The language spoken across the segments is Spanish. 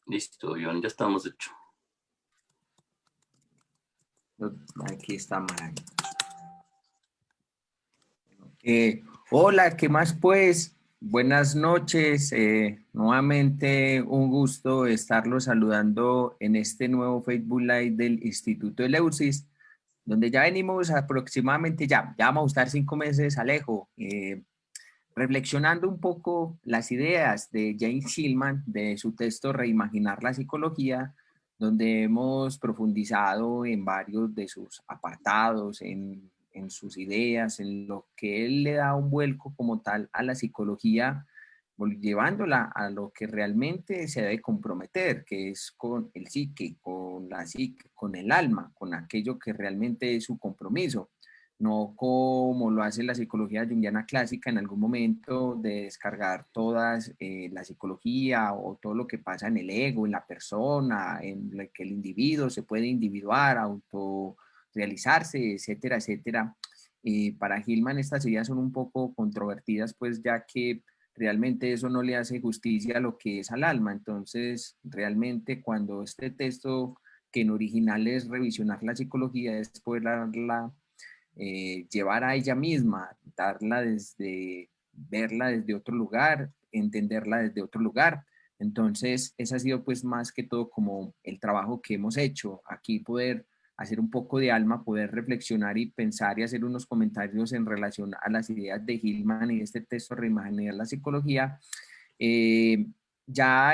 Listo, John, ya estamos hecho. Aquí está Mara. Hola, ¿qué más pues? Buenas noches. Nuevamente un gusto estarlos saludando en este nuevo Facebook Live del Instituto Eleusis, donde ya venimos aproximadamente, ya vamos a estar 5 meses, Alejo, reflexionando un poco las ideas de James Hillman, de su texto Reimaginar la psicología, donde hemos profundizado en varios de sus apartados, en sus ideas, en lo que él le da un vuelco como tal a la psicología, llevándola a lo que realmente se debe comprometer, que es con el psique, con la psique, con el alma, con aquello que realmente es su compromiso, no como lo hace la psicología junguiana clásica en algún momento de descargar todas la psicología o todo lo que pasa en el ego, en la persona, en el que el individuo se puede individuar, autorrealizarse, etcétera, etcétera. Para Hillman estas ideas son un poco controvertidas, pues ya que realmente eso no le hace justicia a lo que es al alma. Entonces, realmente cuando este texto, que en original es revisionar la psicología, es poder darla llevar a ella misma, darla desde, verla desde otro lugar, entenderla desde otro lugar. Entonces, ese ha sido pues más que todo como el trabajo que hemos hecho aquí, poder hacer un poco de alma, poder reflexionar y pensar y hacer unos comentarios en relación a las ideas de Hillman y este texto Reimaginar la psicología. Eh, ya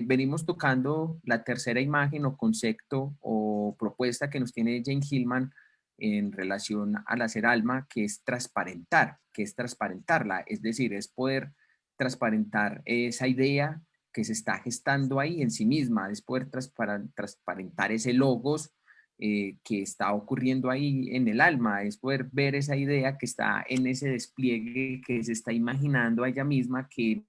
venimos tocando la tercera imagen o concepto o propuesta que nos tiene Jane Hillman en relación al hacer alma, que es transparentar, que es transparentarla, es decir, es poder transparentar esa idea que se está gestando ahí en sí misma, es poder transparentar ese logos que está ocurriendo ahí en el alma, es poder ver esa idea que está en ese despliegue que se está imaginando a ella misma, que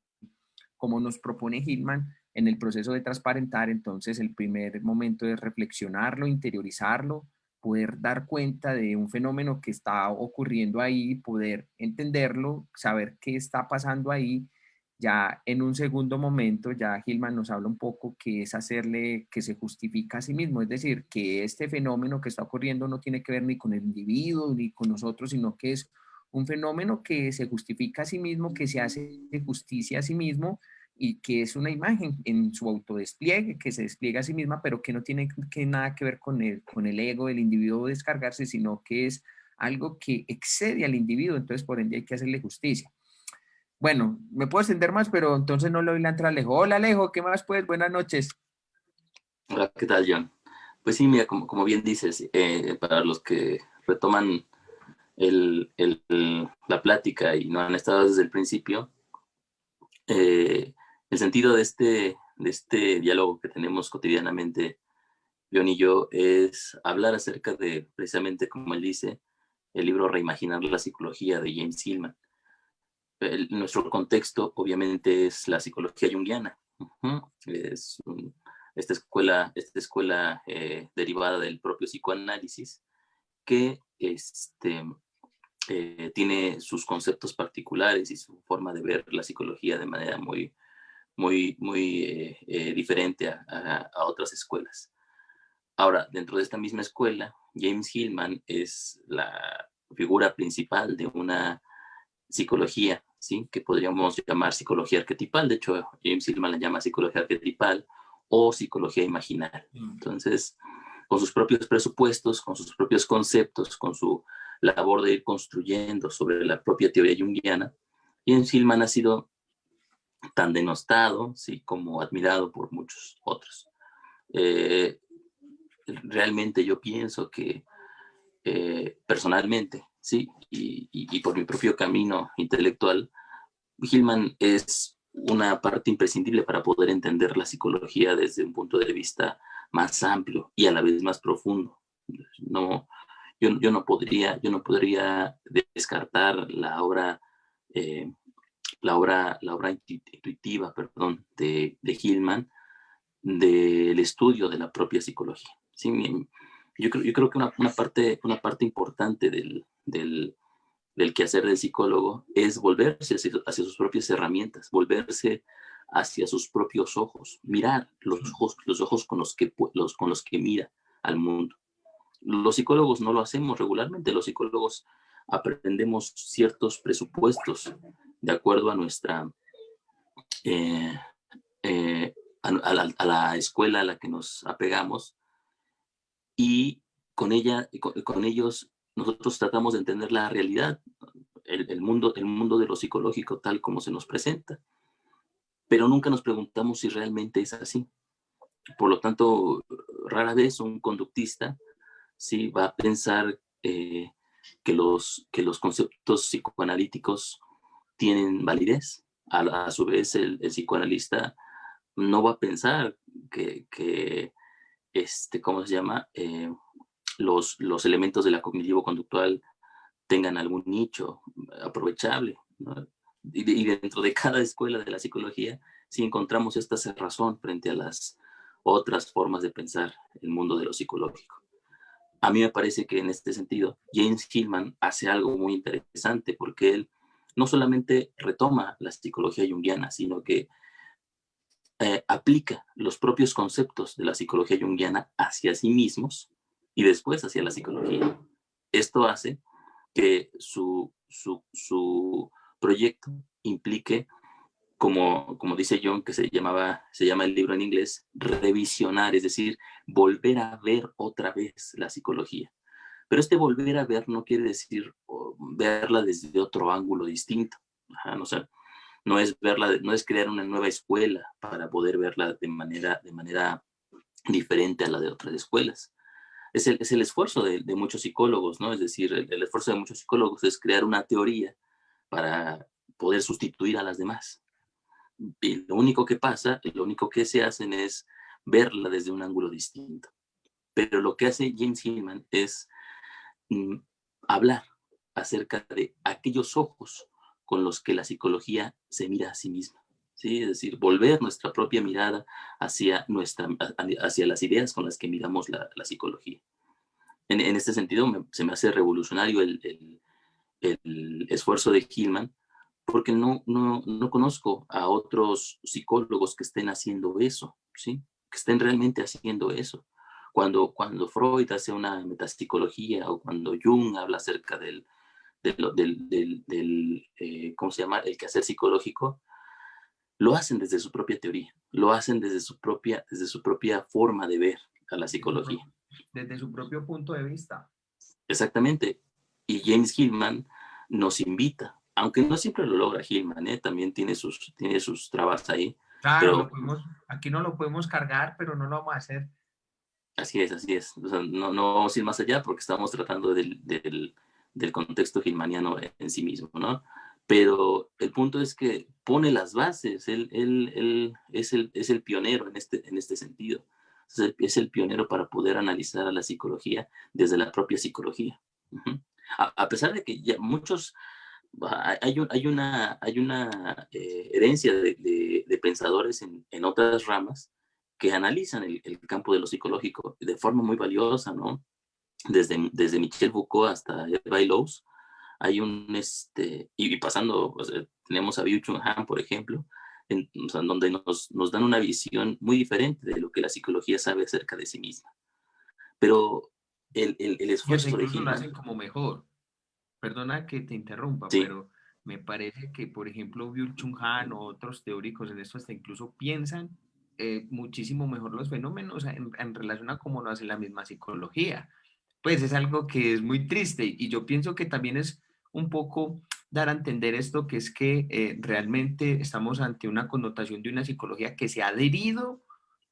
como nos propone Hillman en el proceso de transparentar, entonces el primer momento es reflexionarlo, interiorizarlo, poder dar cuenta de un fenómeno que está ocurriendo ahí, poder entenderlo, saber qué está pasando ahí. Ya en un segundo momento, ya Hillman nos habla un poco que es hacerle que se justifica a sí mismo, es decir, que este fenómeno que está ocurriendo no tiene que ver ni con el individuo ni con nosotros, sino que es un fenómeno que se justifica a sí mismo, que se hace justicia a sí mismo y que es una imagen en su autodespliegue, que se despliega a sí misma, pero que no tiene nada que ver con el ego del individuo descargarse, sino que es algo que excede al individuo, entonces por ende hay que hacerle justicia. Bueno, me puedo extender más, pero entonces no le doy la entrada a Alejo. Hola Alejo, ¿qué más pues? Buenas noches. Hola, ¿qué tal, John? Pues sí, mira, como bien dices, para los que retoman la plática y no han estado desde el principio, el sentido de este diálogo que tenemos cotidianamente, John y yo, es hablar acerca de, precisamente como él dice, el libro Reimaginar la psicología de James Hillman. Nuestro contexto, obviamente, es la psicología junguiana. Es esta escuela derivada del propio psicoanálisis que tiene sus conceptos particulares y su forma de ver la psicología de manera muy, muy, muy diferente a otras escuelas. Ahora, dentro de esta misma escuela, James Hillman es la figura principal de una psicología, ¿sí? Que podríamos llamar psicología arquetipal. De hecho, James Hillman la llama psicología arquetipal o psicología imaginal. Entonces, con sus propios presupuestos, con sus propios conceptos, con su labor de ir construyendo sobre la propia teoría junguiana, James Hillman ha sido tan denostado, ¿sí? Como admirado por muchos otros. Realmente yo pienso que personalmente, ¿sí? Y por mi propio camino intelectual, Hillman es una parte imprescindible para poder entender la psicología desde un punto de vista más amplio y a la vez más profundo. No, yo no podría descartar la obra intuitiva, perdón, de Hillman del estudio de la propia psicología. Sí, yo creo que una parte importante del quehacer del psicólogo es volverse hacia sus propias herramientas, volverse hacia sus propios ojos, mirar los ojos con los que mira al mundo. Los psicólogos no lo hacemos regularmente, los psicólogos aprendemos ciertos presupuestos de acuerdo a nuestra, eh, a la escuela a la que nos apegamos, y con ellos nosotros tratamos de entender la realidad, el mundo de lo psicológico tal como se nos presenta, pero nunca nos preguntamos si realmente es así. Por lo tanto, rara vez un conductista sí va a pensar que los conceptos psicoanalíticos tienen validez. A su vez, el psicoanalista no va a pensar que ¿cómo se llama? Los elementos de la cognitivo-conductual tengan algún nicho aprovechable, ¿no? Y dentro de cada escuela de la psicología, sí encontramos esta cerrazón frente a las otras formas de pensar el mundo de lo psicológico. A mí me parece que en este sentido, James Hillman hace algo muy interesante, porque él no solamente retoma la psicología junguiana, sino que aplica los propios conceptos de la psicología junguiana hacia sí mismos y después hacia la psicología. Esto hace que su proyecto implique, como dice Jung, que se llama el libro en inglés, revisionar, es decir, volver a ver otra vez la psicología. Pero este volver a ver no quiere decir verla desde otro ángulo distinto. Ajá, no sé, no es verla, no es crear una nueva escuela para poder verla de manera diferente a la de otras escuelas. Es el esfuerzo de muchos psicólogos, ¿no? Es decir, el esfuerzo de muchos psicólogos es crear una teoría para poder sustituir a las demás. Y lo único que pasa, lo único que se hacen es verla desde un ángulo distinto. Pero lo que hace James Hillman es hablar acerca de aquellos ojos con los que la psicología se mira a sí misma. ¿Sí? Es decir, volver nuestra propia mirada hacia las ideas con las que miramos la psicología. En este sentido, se me hace revolucionario el esfuerzo de Hillman, porque no conozco a otros psicólogos que estén haciendo eso, ¿sí? Que estén realmente haciendo eso. Cuando Freud hace una metapsicología, o cuando Jung habla acerca ¿cómo se llama? El quehacer psicológico, lo hacen desde su propia teoría, lo hacen desde su propia forma de ver a la psicología. Desde su propio punto de vista. Exactamente. Y James Hillman nos invita, aunque no siempre lo logra Hillman, también tiene sus trabas ahí. Claro, Pero aquí no lo podemos cargar, pero no lo vamos a hacer. así es, así es. O sea, no vamos a ir más allá porque estamos tratando del contexto hillmaniano en sí mismo, ¿no? Pero el punto es que pone las bases, él es el pionero en este sentido. Es el pionero para poder analizar a la psicología desde la propia psicología. Uh-huh. A pesar de que ya muchos, hay una herencia de pensadores en otras ramas que analizan el campo de lo psicológico de forma muy valiosa, ¿no? Desde Michel Foucault hasta Eva Illouz, hay y pasando, o sea, tenemos a Byung-Chul Han, por ejemplo, o sea, donde nos dan una visión muy diferente de lo que la psicología sabe acerca de sí misma. Pero el Ellos esfuerzo de incluso lo hacen Hillman, como mejor. Perdona que te interrumpa, sí, pero me parece que, por ejemplo, Byung-Chul Han o otros teóricos en esto hasta incluso piensan muchísimo mejor los fenómenos en relación a cómo lo hace la misma psicología. Pues es algo que es muy triste y yo pienso que también es un poco dar a entender esto, que es que realmente estamos ante una connotación de una psicología que se ha adherido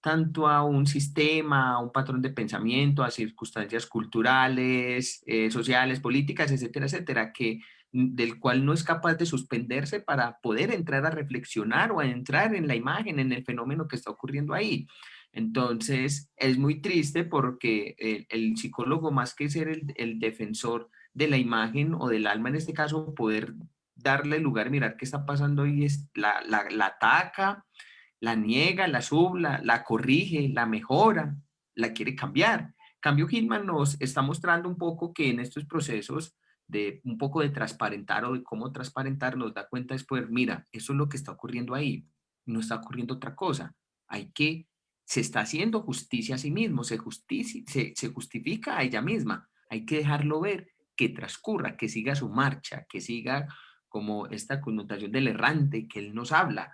tanto a un sistema, a un patrón de pensamiento, a circunstancias culturales, sociales, políticas, etcétera, etcétera, del cual no es capaz de suspenderse para poder entrar a reflexionar o a entrar en la imagen, en el fenómeno que está ocurriendo ahí. Entonces, es muy triste porque el psicólogo, más que ser el defensor de la imagen o del alma, en este caso, poder darle lugar, mirar qué está pasando y la ataca, la niega, la corrige, la mejora, la quiere cambiar. Cambio Hillman nos está mostrando un poco que en estos procesos de un poco de transparentar o de cómo transparentar nos da cuenta después, mira, eso es lo que está ocurriendo ahí. no está ocurriendo otra cosa. Se está haciendo justicia a sí mismo, se justifica a ella misma. Hay que dejarlo ver, que transcurra, que siga su marcha, que siga como esta connotación del errante que él nos habla,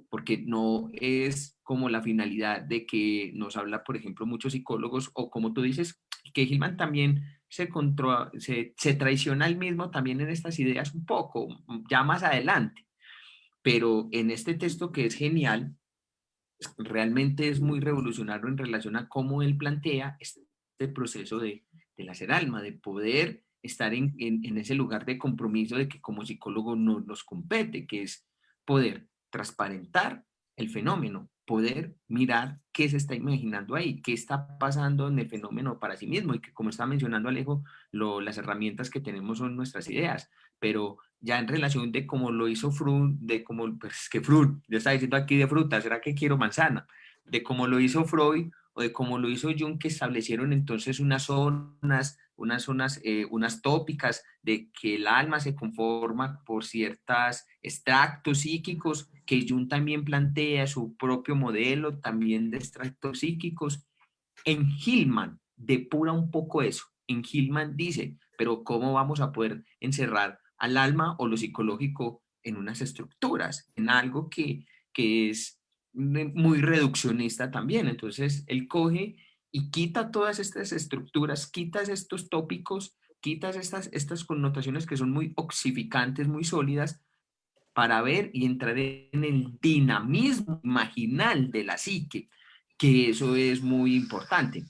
porque no es como la finalidad de que nos habla, por ejemplo, muchos psicólogos, o como tú dices, que Hillman también se traiciona al mismo también en estas ideas un poco, ya más adelante, pero en este texto que es genial, realmente es muy revolucionario en relación a cómo él plantea este proceso del hacer alma, de poder estar en ese lugar de compromiso de que como psicólogo nos compete, que es poder transparentar el fenómeno, poder mirar qué se está imaginando ahí, qué está pasando en el fenómeno para sí mismo, y que, como está mencionando Alejo, las herramientas que tenemos son nuestras ideas, pero ya en relación de cómo lo hizo Freud, de cómo, pues que Freud, yo estaba diciendo aquí de fruta, ¿será que quiero manzana? De cómo lo hizo Freud o de cómo lo hizo Jung, que establecieron entonces unas tópicas de que el alma se conforma por ciertos extractos psíquicos, que Jung también plantea su propio modelo también de extractos psíquicos. En Hillman depura un poco eso. En Hillman dice, pero ¿cómo vamos a poder encerrar al alma o lo psicológico en unas estructuras, en algo que es muy reduccionista también? Entonces, él coge y quita todas estas estructuras, quitas estos tópicos, quitas estas connotaciones que son muy oxificantes, muy sólidas, para ver y entrar en el dinamismo imaginal de la psique, que eso es muy importante.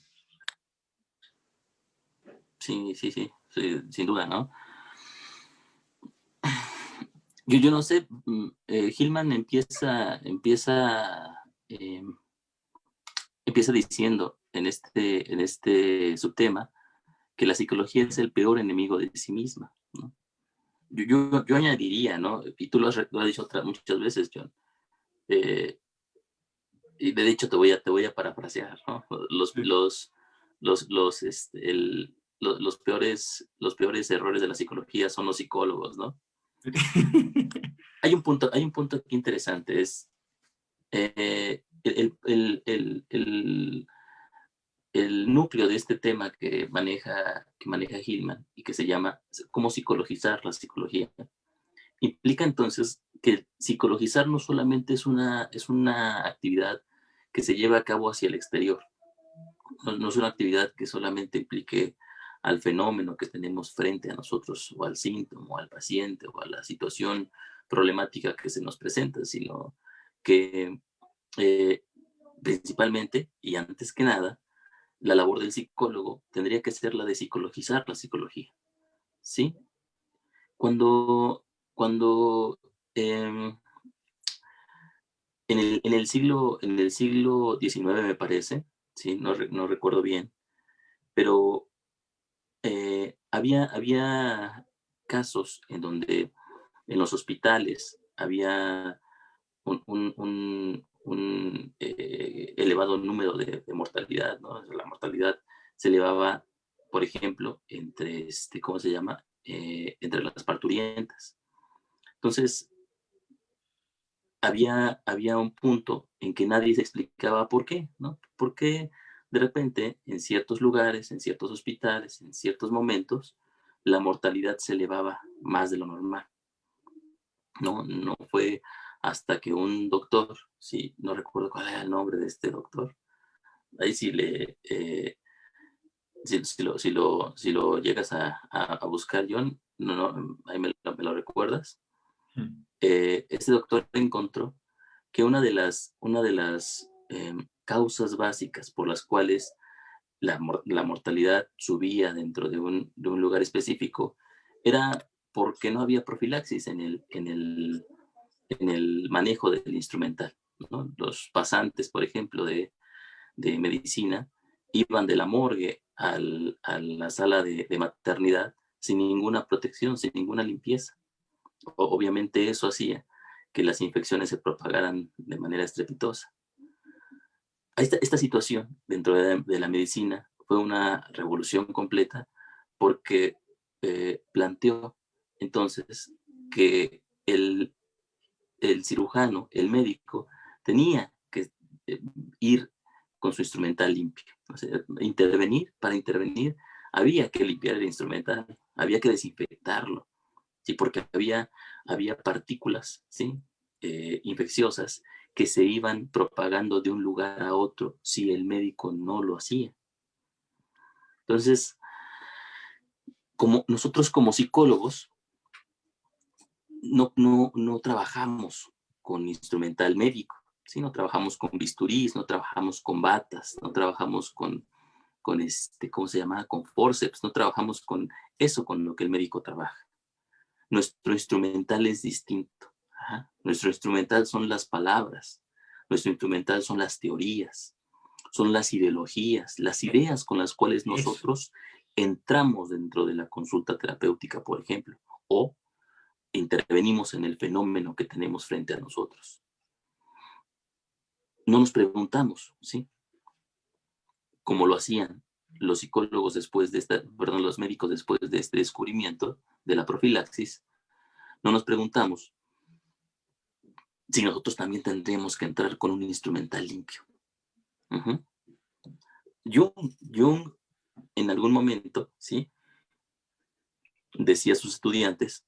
Sí, sí, sí, sí, sin duda, ¿no? Yo no sé, Hillman eh, empieza diciendo en este subtema que la psicología es el peor enemigo de sí misma, ¿no? Yo añadiría, ¿no? Y tú lo has dicho muchas veces, John, eh, y de hecho te voy a parafrasear, ¿no? Los peores errores de la psicología son los psicólogos, ¿no? Hay un punto aquí interesante, es el núcleo de este tema que maneja Hillman y que se llama cómo psicologizar la psicología. Implica entonces que psicologizar no solamente es una actividad que se lleva a cabo hacia el exterior, no es una actividad que solamente implique al fenómeno que tenemos frente a nosotros, o al síntoma, o al paciente, o a la situación problemática que se nos presenta, sino que eh, principalmente y antes que nada, la labor del psicólogo tendría que ser la de psicologizar la psicología, ¿sí? Cuando en el siglo XIX, me parece, ¿sí? No recuerdo bien, pero había casos en donde en los hospitales había un elevado número de mortalidad, ¿no? La mortalidad se elevaba, por ejemplo, entre, ¿cómo se llama? Entre las parturientas. Entonces, había un punto en que nadie se explicaba por qué, ¿no? ¿Por qué de repente en ciertos lugares, en ciertos hospitales, en ciertos momentos, la mortalidad se elevaba más de lo normal? No fue hasta que un doctor, sí, no recuerdo cuál era el nombre de este doctor, ahí sí si lo llegas a buscar, John, ahí me lo recuerdas. Este doctor encontró que una de las causas básicas por las cuales la mortalidad subía dentro de un lugar específico era porque no había profilaxis en el manejo del instrumental, ¿no? Los pasantes, por ejemplo, de medicina, iban de la morgue a la sala de maternidad sin ninguna protección, sin ninguna limpieza. Obviamente eso hacía que las infecciones se propagaran de manera estrepitosa. Esta situación dentro de la medicina fue una revolución completa porque planteó entonces que el cirujano, el médico, tenía que ir con su instrumental limpio. O sea, para intervenir, había que limpiar el instrumental, había que desinfectarlo, ¿sí? Porque había partículas, ¿sí? Infecciosas que se iban propagando de un lugar a otro si el médico no lo hacía. Entonces, nosotros como psicólogos no trabajamos con instrumental médico, ¿sí? No trabajamos con bisturís, no trabajamos con batas, no trabajamos con ¿cómo se llama? Con forceps, no trabajamos con eso con lo que el médico trabaja. Nuestro instrumental es distinto. Ajá. Nuestro instrumental son las palabras, nuestro instrumental son las teorías, son las ideologías, las ideas con las cuales nosotros entramos dentro de la consulta terapéutica, por ejemplo, o intervenimos en el fenómeno que tenemos frente a nosotros. No nos preguntamos, ¿sí? Como lo hacían los psicólogos los médicos después de este descubrimiento de la profilaxis, no nos preguntamos si nosotros también tendríamos que entrar con un instrumental limpio. Uh-huh. Jung, en algún momento, ¿sí? Decía a sus estudiantes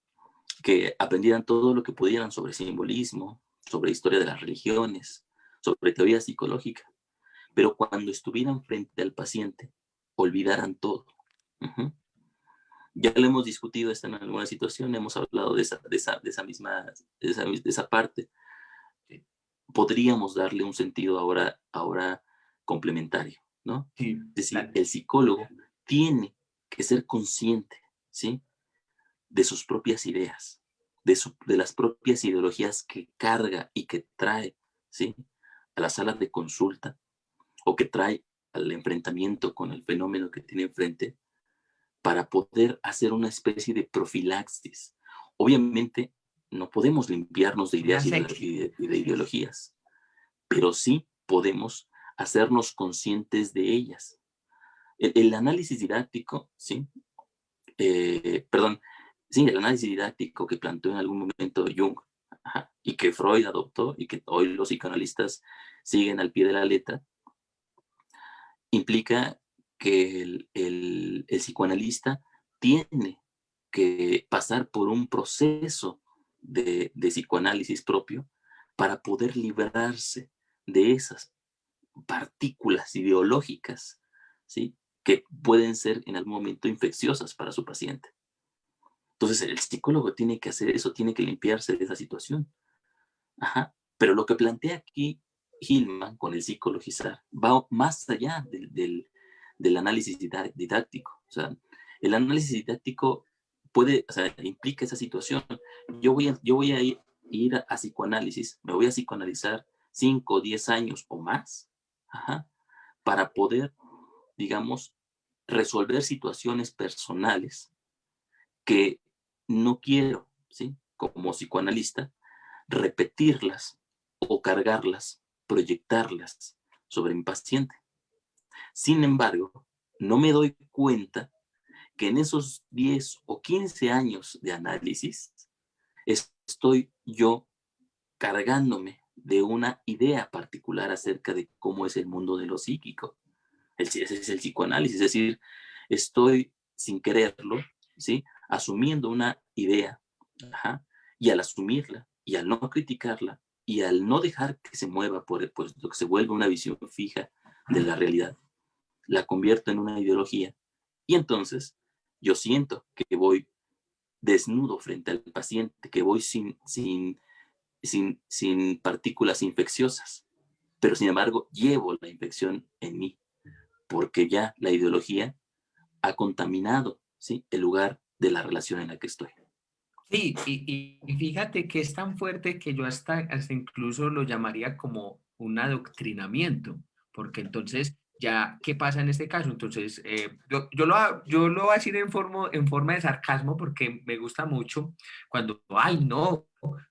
que aprendieran todo lo que pudieran sobre simbolismo, sobre historia de las religiones, sobre teoría psicológica, pero cuando estuvieran frente al paciente, olvidaran todo. Uh-huh. Ya lo hemos discutido en alguna situación, hemos hablado de esa parte. Podríamos darle un sentido ahora complementario, ¿no? Sí, es decir, el psicólogo tiene que ser consciente, ¿sí? De sus propias ideas, de las propias ideologías que carga y que trae, ¿sí? A la sala de consulta o que trae al enfrentamiento con el fenómeno que tiene enfrente para poder hacer una especie de profilaxis. Obviamente no podemos limpiarnos de ideas y de ideologías, pero sí podemos hacernos conscientes de ellas. El análisis didáctico, ¿sí? El análisis didáctico que planteó en algún momento Jung, ajá, y que Freud adoptó y que hoy los psicoanalistas siguen al pie de la letra, implica que el psicoanalista tiene que pasar por un proceso de psicoanálisis propio para poder librarse de esas partículas ideológicas, ¿sí? Que pueden ser en algún momento infecciosas para su paciente. Entonces el psicólogo tiene que hacer eso, tiene que limpiarse de esa situación. Ajá. Pero lo que plantea aquí Hillman con el psicologizar va más allá del análisis didáctico. O sea, el análisis didáctico implica esa situación. Yo voy a ir a psicoanálisis, me voy a psicoanalizar 5 o 10 años o más, ajá, para poder, digamos, resolver situaciones personales que no quiero, ¿sí? Como psicoanalista, repetirlas o cargarlas, proyectarlas sobre mi paciente. Sin embargo, no me doy cuenta que en esos 10 o 15 años de análisis estoy yo cargándome de una idea particular acerca de cómo es el mundo de lo psíquico. Ese es el psicoanálisis, es decir, estoy sin quererlo, ¿sí? Asumiendo una idea, ajá, y al asumirla, y al no criticarla, y al no dejar que se mueva por lo que se vuelve una visión fija de la realidad, la convierto en una ideología, y entonces yo siento que voy desnudo frente al paciente, que voy sin partículas infecciosas, pero sin embargo llevo la infección en mí, porque ya la ideología ha contaminado, ¿sí? El lugar de la relación en la que estoy. Sí, y fíjate que es tan fuerte que yo hasta incluso lo llamaría como un adoctrinamiento, porque entonces ya, ¿qué pasa en este caso? Entonces, yo lo voy a decir en forma de sarcasmo porque me gusta mucho cuando, ay, no,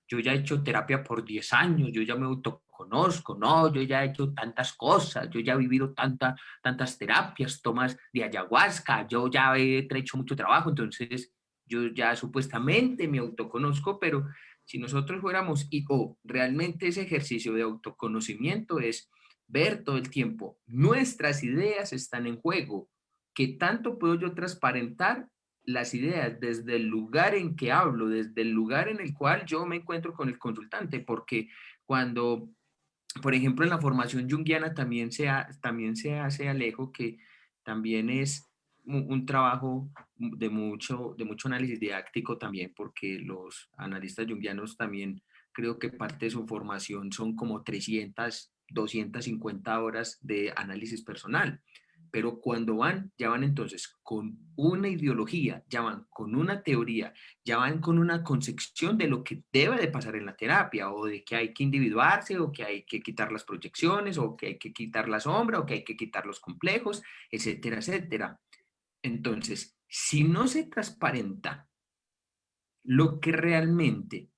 yo ya he hecho terapia por 10 años, yo ya me autoconozco, no, yo ya he hecho tantas cosas, yo ya he vivido tantas terapias, tomas de ayahuasca, yo ya he hecho mucho trabajo, entonces yo ya supuestamente me autoconozco, pero Si nosotros fuéramos I.O., realmente ese ejercicio de autoconocimiento es ver todo el tiempo, nuestras ideas están en juego. ¿Qué tanto puedo yo transparentar las ideas desde el lugar en que hablo, desde el lugar en el cual yo me encuentro con el consultante? Porque cuando, por ejemplo, en la formación junguiana también se hace, Alejo, que también es un trabajo de mucho análisis didáctico también, porque los analistas junguianos también creo que parte de su formación son como 300, 250 horas de análisis personal. Pero cuando van, ya van entonces con una ideología, ya van con una teoría, ya van con una concepción de lo que debe de pasar en la terapia, o de que hay que individuarse, o que hay que quitar las proyecciones, o que hay que quitar la sombra, o que hay que quitar los complejos, etcétera, etcétera. Entonces, si no se transparenta lo que realmente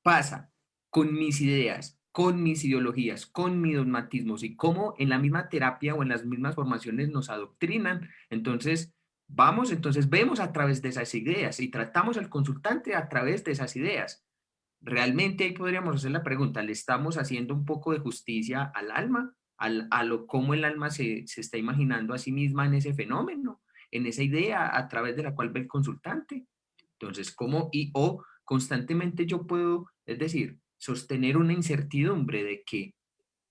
pasa con mis ideas, con mis ideologías, con mis dogmatismos y cómo en la misma terapia o en las mismas formaciones nos adoctrinan, entonces vemos a través de esas ideas y tratamos al consultante a través de esas ideas. Realmente ahí podríamos hacer la pregunta, ¿le estamos haciendo un poco de justicia al alma? Cómo el alma se está imaginando a sí misma en ese fenómeno, en esa idea a través de la cual ve el consultante. Entonces, o constantemente yo puedo, es decir, sostener una incertidumbre de que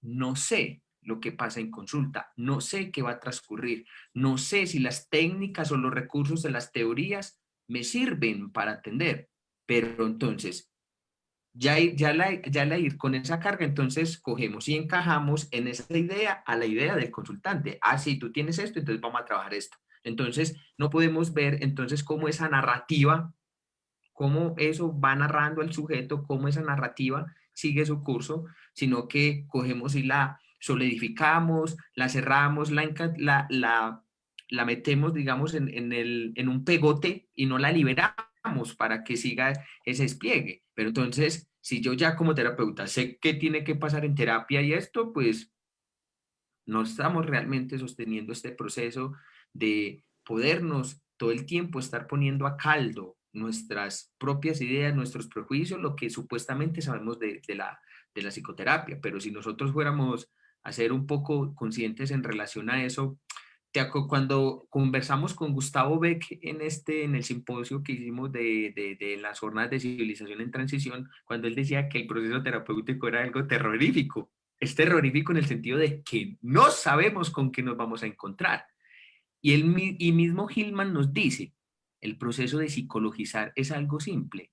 no sé lo que pasa en consulta, no sé qué va a transcurrir, no sé si las técnicas o los recursos de las teorías me sirven para atender, pero entonces ya la ir con esa carga, entonces cogemos y encajamos en esa idea a la idea del consultante. Ah, sí, tú tienes esto, entonces vamos a trabajar esto. Entonces, no podemos ver entonces cómo esa narrativa, cómo eso va narrando el sujeto, cómo esa narrativa sigue su curso, sino que cogemos y la solidificamos, la cerramos, la metemos, digamos, en un pegote y no la liberamos para que siga ese despliegue. Pero entonces, si yo ya como terapeuta sé qué tiene que pasar en terapia y esto, pues no estamos realmente sosteniendo este proceso de podernos todo el tiempo estar poniendo a caldo nuestras propias ideas, nuestros prejuicios, lo que supuestamente sabemos de la psicoterapia. Pero si nosotros fuéramos a ser un poco conscientes en relación a eso, cuando conversamos con Gustavo Beck en el simposio que hicimos de las jornadas de civilización en transición, cuando él decía que el proceso terapéutico era algo terrorífico. Es terrorífico en el sentido de que no sabemos con qué nos vamos a encontrar. Y mismo Hillman nos dice, el proceso de psicologizar es algo simple,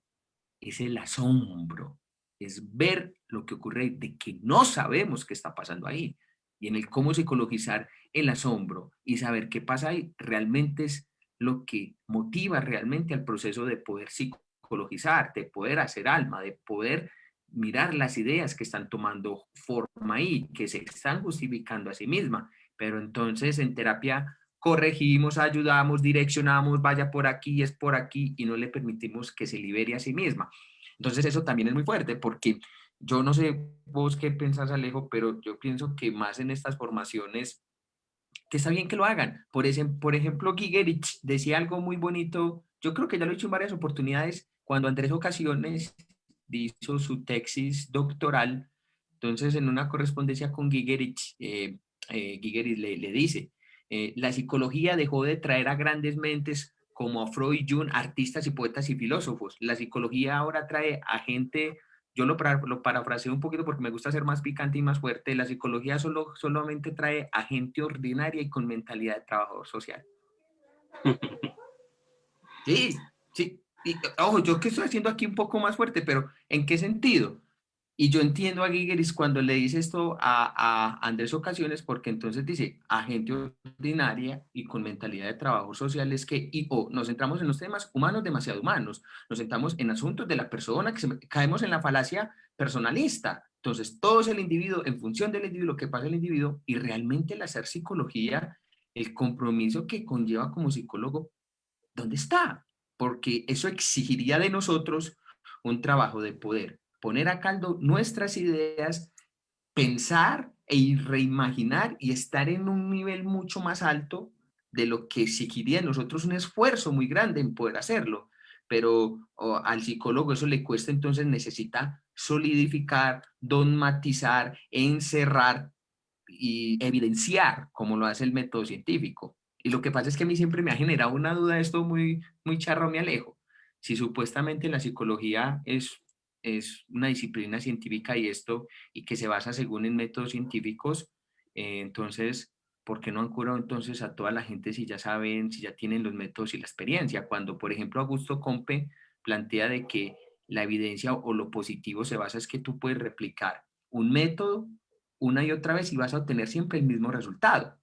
es el asombro, es ver lo que ocurre de que no sabemos qué está pasando ahí. Y en el cómo psicologizar el asombro y saber qué pasa ahí, realmente es lo que motiva realmente al proceso de poder psicologizar, de poder hacer alma, de poder mirar las ideas que están tomando forma ahí, que se están justificando a sí misma. Pero entonces en terapia corregimos, ayudamos, direccionamos, vaya por aquí, es por aquí, y no le permitimos que se libere a sí misma. Entonces eso también es muy fuerte porque yo no sé vos qué pensás, Alejo, pero yo pienso que más en estas formaciones, que está bien que lo hagan. Por ejemplo, Gigerich decía algo muy bonito, yo creo que ya lo he dicho en varias oportunidades, cuando Andrés Ocasiones hizo su tesis doctoral, entonces en una correspondencia con Gigerich, Gigerich le dice, la psicología dejó de traer a grandes mentes como a Freud, Jung, artistas y poetas y filósofos. La psicología ahora trae a gente, yo lo parafraseo un poquito porque me gusta ser más picante y más fuerte, la psicología solamente trae a gente ordinaria y con mentalidad de trabajador social. Sí, sí. Y, ojo, yo que estoy haciendo aquí un poco más fuerte, pero ¿en qué sentido? Y yo entiendo a Gigeris cuando le dice esto a Andrés Ocasiones, porque entonces dice, a gente ordinaria y con mentalidad de trabajo social es que, nos centramos en los temas humanos, demasiado humanos, nos centramos en asuntos de la persona, caemos en la falacia personalista. Entonces, todo es el individuo, en función del individuo, lo que pasa el individuo, y realmente el hacer psicología, el compromiso que conlleva como psicólogo, ¿dónde está? Porque eso exigiría de nosotros un trabajo de poder poner a caldo nuestras ideas, pensar e reimaginar y estar en un nivel mucho más alto de lo que exigiría de nosotros un esfuerzo muy grande en poder hacerlo. pero al psicólogo eso le cuesta, entonces necesita solidificar, dogmatizar, encerrar y evidenciar, como lo hace el método científico. Y lo que pasa es que a mí siempre me ha generado una duda, esto muy, muy charro, me alejo. Si supuestamente la psicología es una disciplina científica y que se basa según en métodos científicos, entonces, ¿por qué no han curado entonces a toda la gente si ya saben, si ya tienen los métodos y la experiencia? Cuando, por ejemplo, Augusto Compe plantea de que la evidencia o lo positivo se basa es que tú puedes replicar un método una y otra vez y vas a obtener siempre el mismo resultado.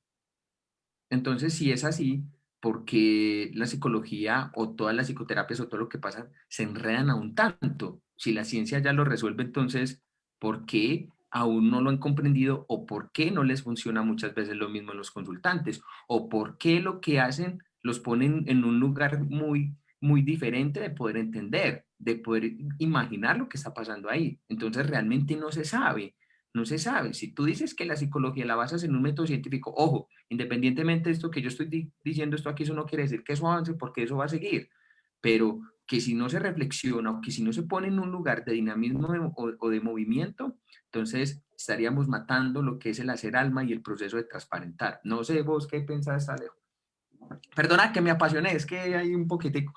Entonces, si es así, ¿por qué la psicología o todas las psicoterapias o todo lo que pasa se enredan aún tanto? Si la ciencia ya lo resuelve, entonces, ¿por qué aún no lo han comprendido o por qué no les funciona muchas veces lo mismo en los consultantes? ¿O por qué lo que hacen los ponen en un lugar muy, muy diferente de poder entender, de poder imaginar lo que está pasando ahí? Entonces, realmente no se sabe. No se sabe. Si tú dices que la psicología la basas en un método científico, ojo, independientemente de esto que yo estoy diciendo esto aquí, eso no quiere decir que eso avance porque eso va a seguir, pero que si no se reflexiona o que si no se pone en un lugar de dinamismo o de movimiento, entonces estaríamos matando lo que es el hacer alma y el proceso de transparentar. No sé vos qué pensás, Alejo. Perdona que me apasioné, es que hay un poquitico.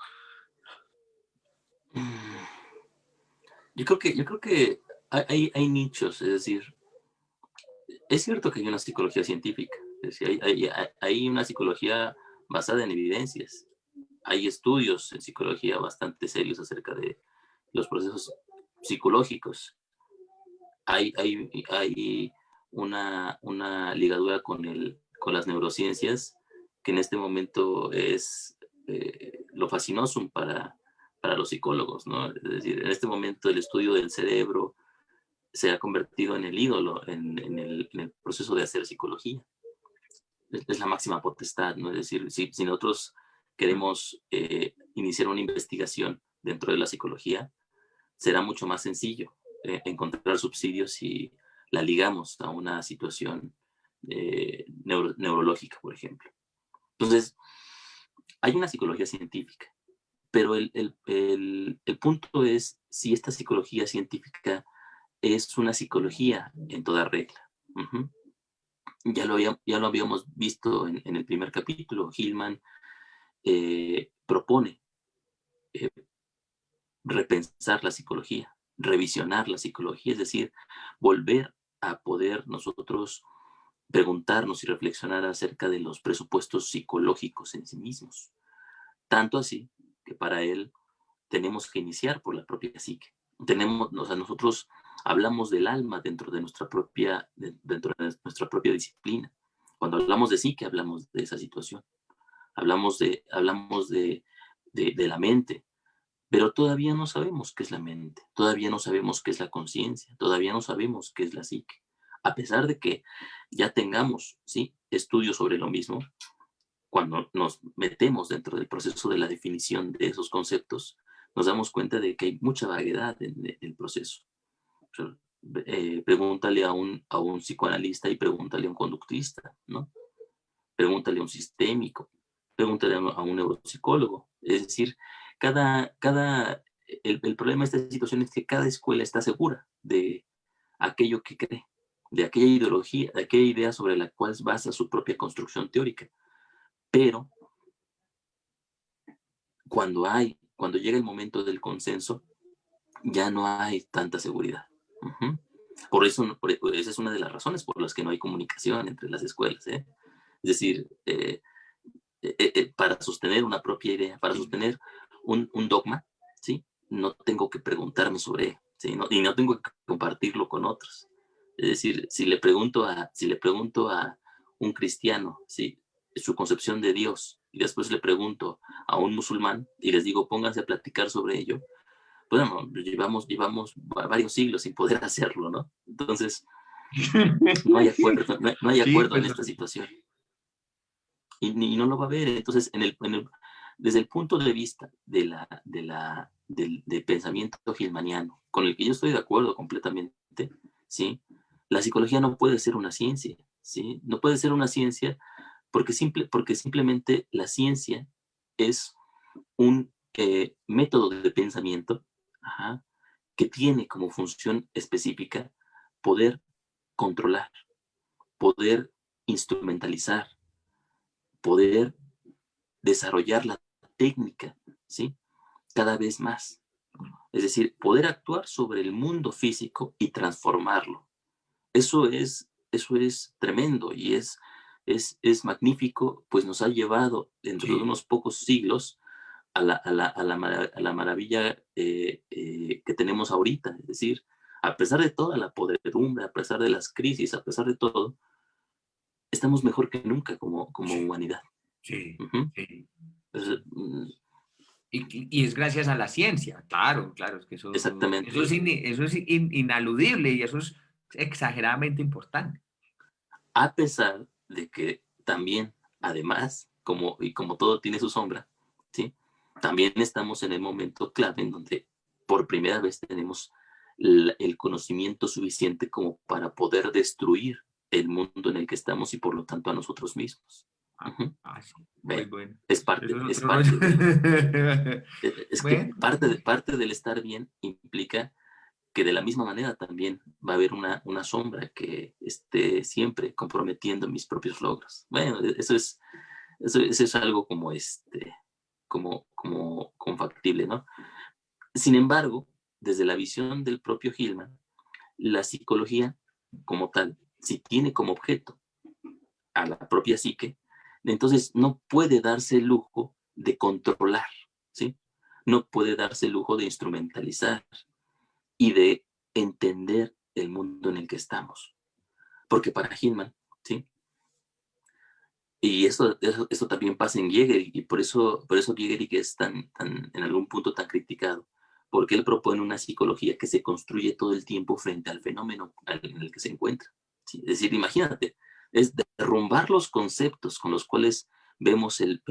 Yo creo que hay nichos, es decir, es cierto que hay una psicología científica, es decir, hay una psicología basada en evidencias. Hay estudios en psicología bastante serios acerca de los procesos psicológicos. Hay una ligadura con las neurociencias que en este momento es lo fascinosum para los psicólogos, ¿no? Es decir, en este momento el estudio del cerebro se ha convertido en el ídolo, en el proceso de hacer psicología. Es la máxima potestad, ¿no? Es decir, si nosotros queremos iniciar una investigación dentro de la psicología, será mucho más sencillo encontrar subsidios si la ligamos a una situación neurológica, por ejemplo. Entonces, hay una psicología científica, pero el punto es si esta psicología científica es una psicología en toda regla. Uh-huh. Ya lo habíamos visto en el primer capítulo. Hillman propone eh, repensar la psicología, revisionar la psicología, es decir, volver a poder nosotros preguntarnos y reflexionar acerca de los presupuestos psicológicos en sí mismos. Tanto así que para él tenemos que iniciar por la propia psique. Nosotros hablamos del alma dentro de nuestra propia disciplina. Cuando hablamos de psique, hablamos de esa situación. Hablamos de la mente, pero todavía no sabemos qué es la mente, todavía no sabemos qué es la conciencia, todavía no sabemos qué es la psique. A pesar de que ya tengamos, ¿sí?, estudios sobre lo mismo, cuando nos metemos dentro del proceso de la definición de esos conceptos, nos damos cuenta de que hay mucha variedad en el proceso. O sea, pregúntale a un psicoanalista y pregúntale a un conductista, ¿no? Pregúntale a un sistémico, pregúntale a un neuropsicólogo. Es decir, el problema de esta situación es que cada escuela está segura de aquello que cree, de aquella ideología, de aquella idea sobre la cual basa su propia construcción teórica. Pero cuando llega el momento del consenso, ya no hay tanta seguridad. Uh-huh. Esa es una de las razones por las que no hay comunicación entre las escuelas. Es decir, para sostener una propia idea, para sostener un dogma, ¿sí?, no tengo que preguntarme sobre él, ¿sí? Y no tengo que compartirlo con otros. Es decir, si le pregunto a un cristiano, ¿sí?, su concepción de Dios, y después le pregunto a un musulmán y les digo, pónganse a platicar sobre ello, pues bueno, llevamos varios siglos sin poder hacerlo, ¿no? Entonces, no hay acuerdo, no hay Sí, acuerdo en pues esta situación. Y no lo va a haber. Entonces, desde el punto de vista del pensamiento gilmaniano, con el que yo estoy de acuerdo completamente, ¿sí?, la psicología no puede ser una ciencia, ¿sí? No puede ser una ciencia porque simplemente la ciencia es un método de pensamiento, ajá, que tiene como función específica poder controlar, poder instrumentalizar, poder desarrollar la técnica, ¿sí? Cada vez más. Es decir, poder actuar sobre el mundo físico y transformarlo. Eso es tremendo y es magnífico, pues nos ha llevado dentro de Sí. unos pocos siglos a la maravilla que tenemos ahorita. Es decir, a pesar de toda la podredumbre, a pesar de las crisis, a pesar de todo, estamos mejor que nunca como Sí, humanidad. sí, Ujú. sí. Entonces, Y es gracias a la ciencia, claro, claro, es que exactamente. eso es inaludible y eso es exageradamente importante. A pesar de que también, además, como todo tiene su sombra, ¿sí? También estamos en el momento clave en donde por primera vez tenemos el conocimiento suficiente como para poder destruir el mundo en el que estamos y por lo tanto a nosotros mismos. Ujú. Sí, muy Ve, bueno. es Eso parte, es es otro rollo. parte de, es que Bueno, parte del estar bien implica que de la misma manera también va a haber una sombra que esté siempre comprometiendo mis propios logros. Bueno, eso es algo como como factible, ¿no? Sin embargo, desde la visión del propio Hillman, la psicología como tal, si tiene como objeto a la propia psique, entonces no puede darse el lujo de controlar, ¿sí? No puede darse el lujo de instrumentalizar y de entender el mundo en el que estamos. Porque para Hillman, ¿sí? Y eso también pasa en Jäger, y por eso Jäger es en algún punto tan criticado, porque él propone una psicología que se construye todo el tiempo frente al fenómeno en el que se encuentra. ¿Sí? Es decir, imagínate, es derrumbar los conceptos con los cuales vemos el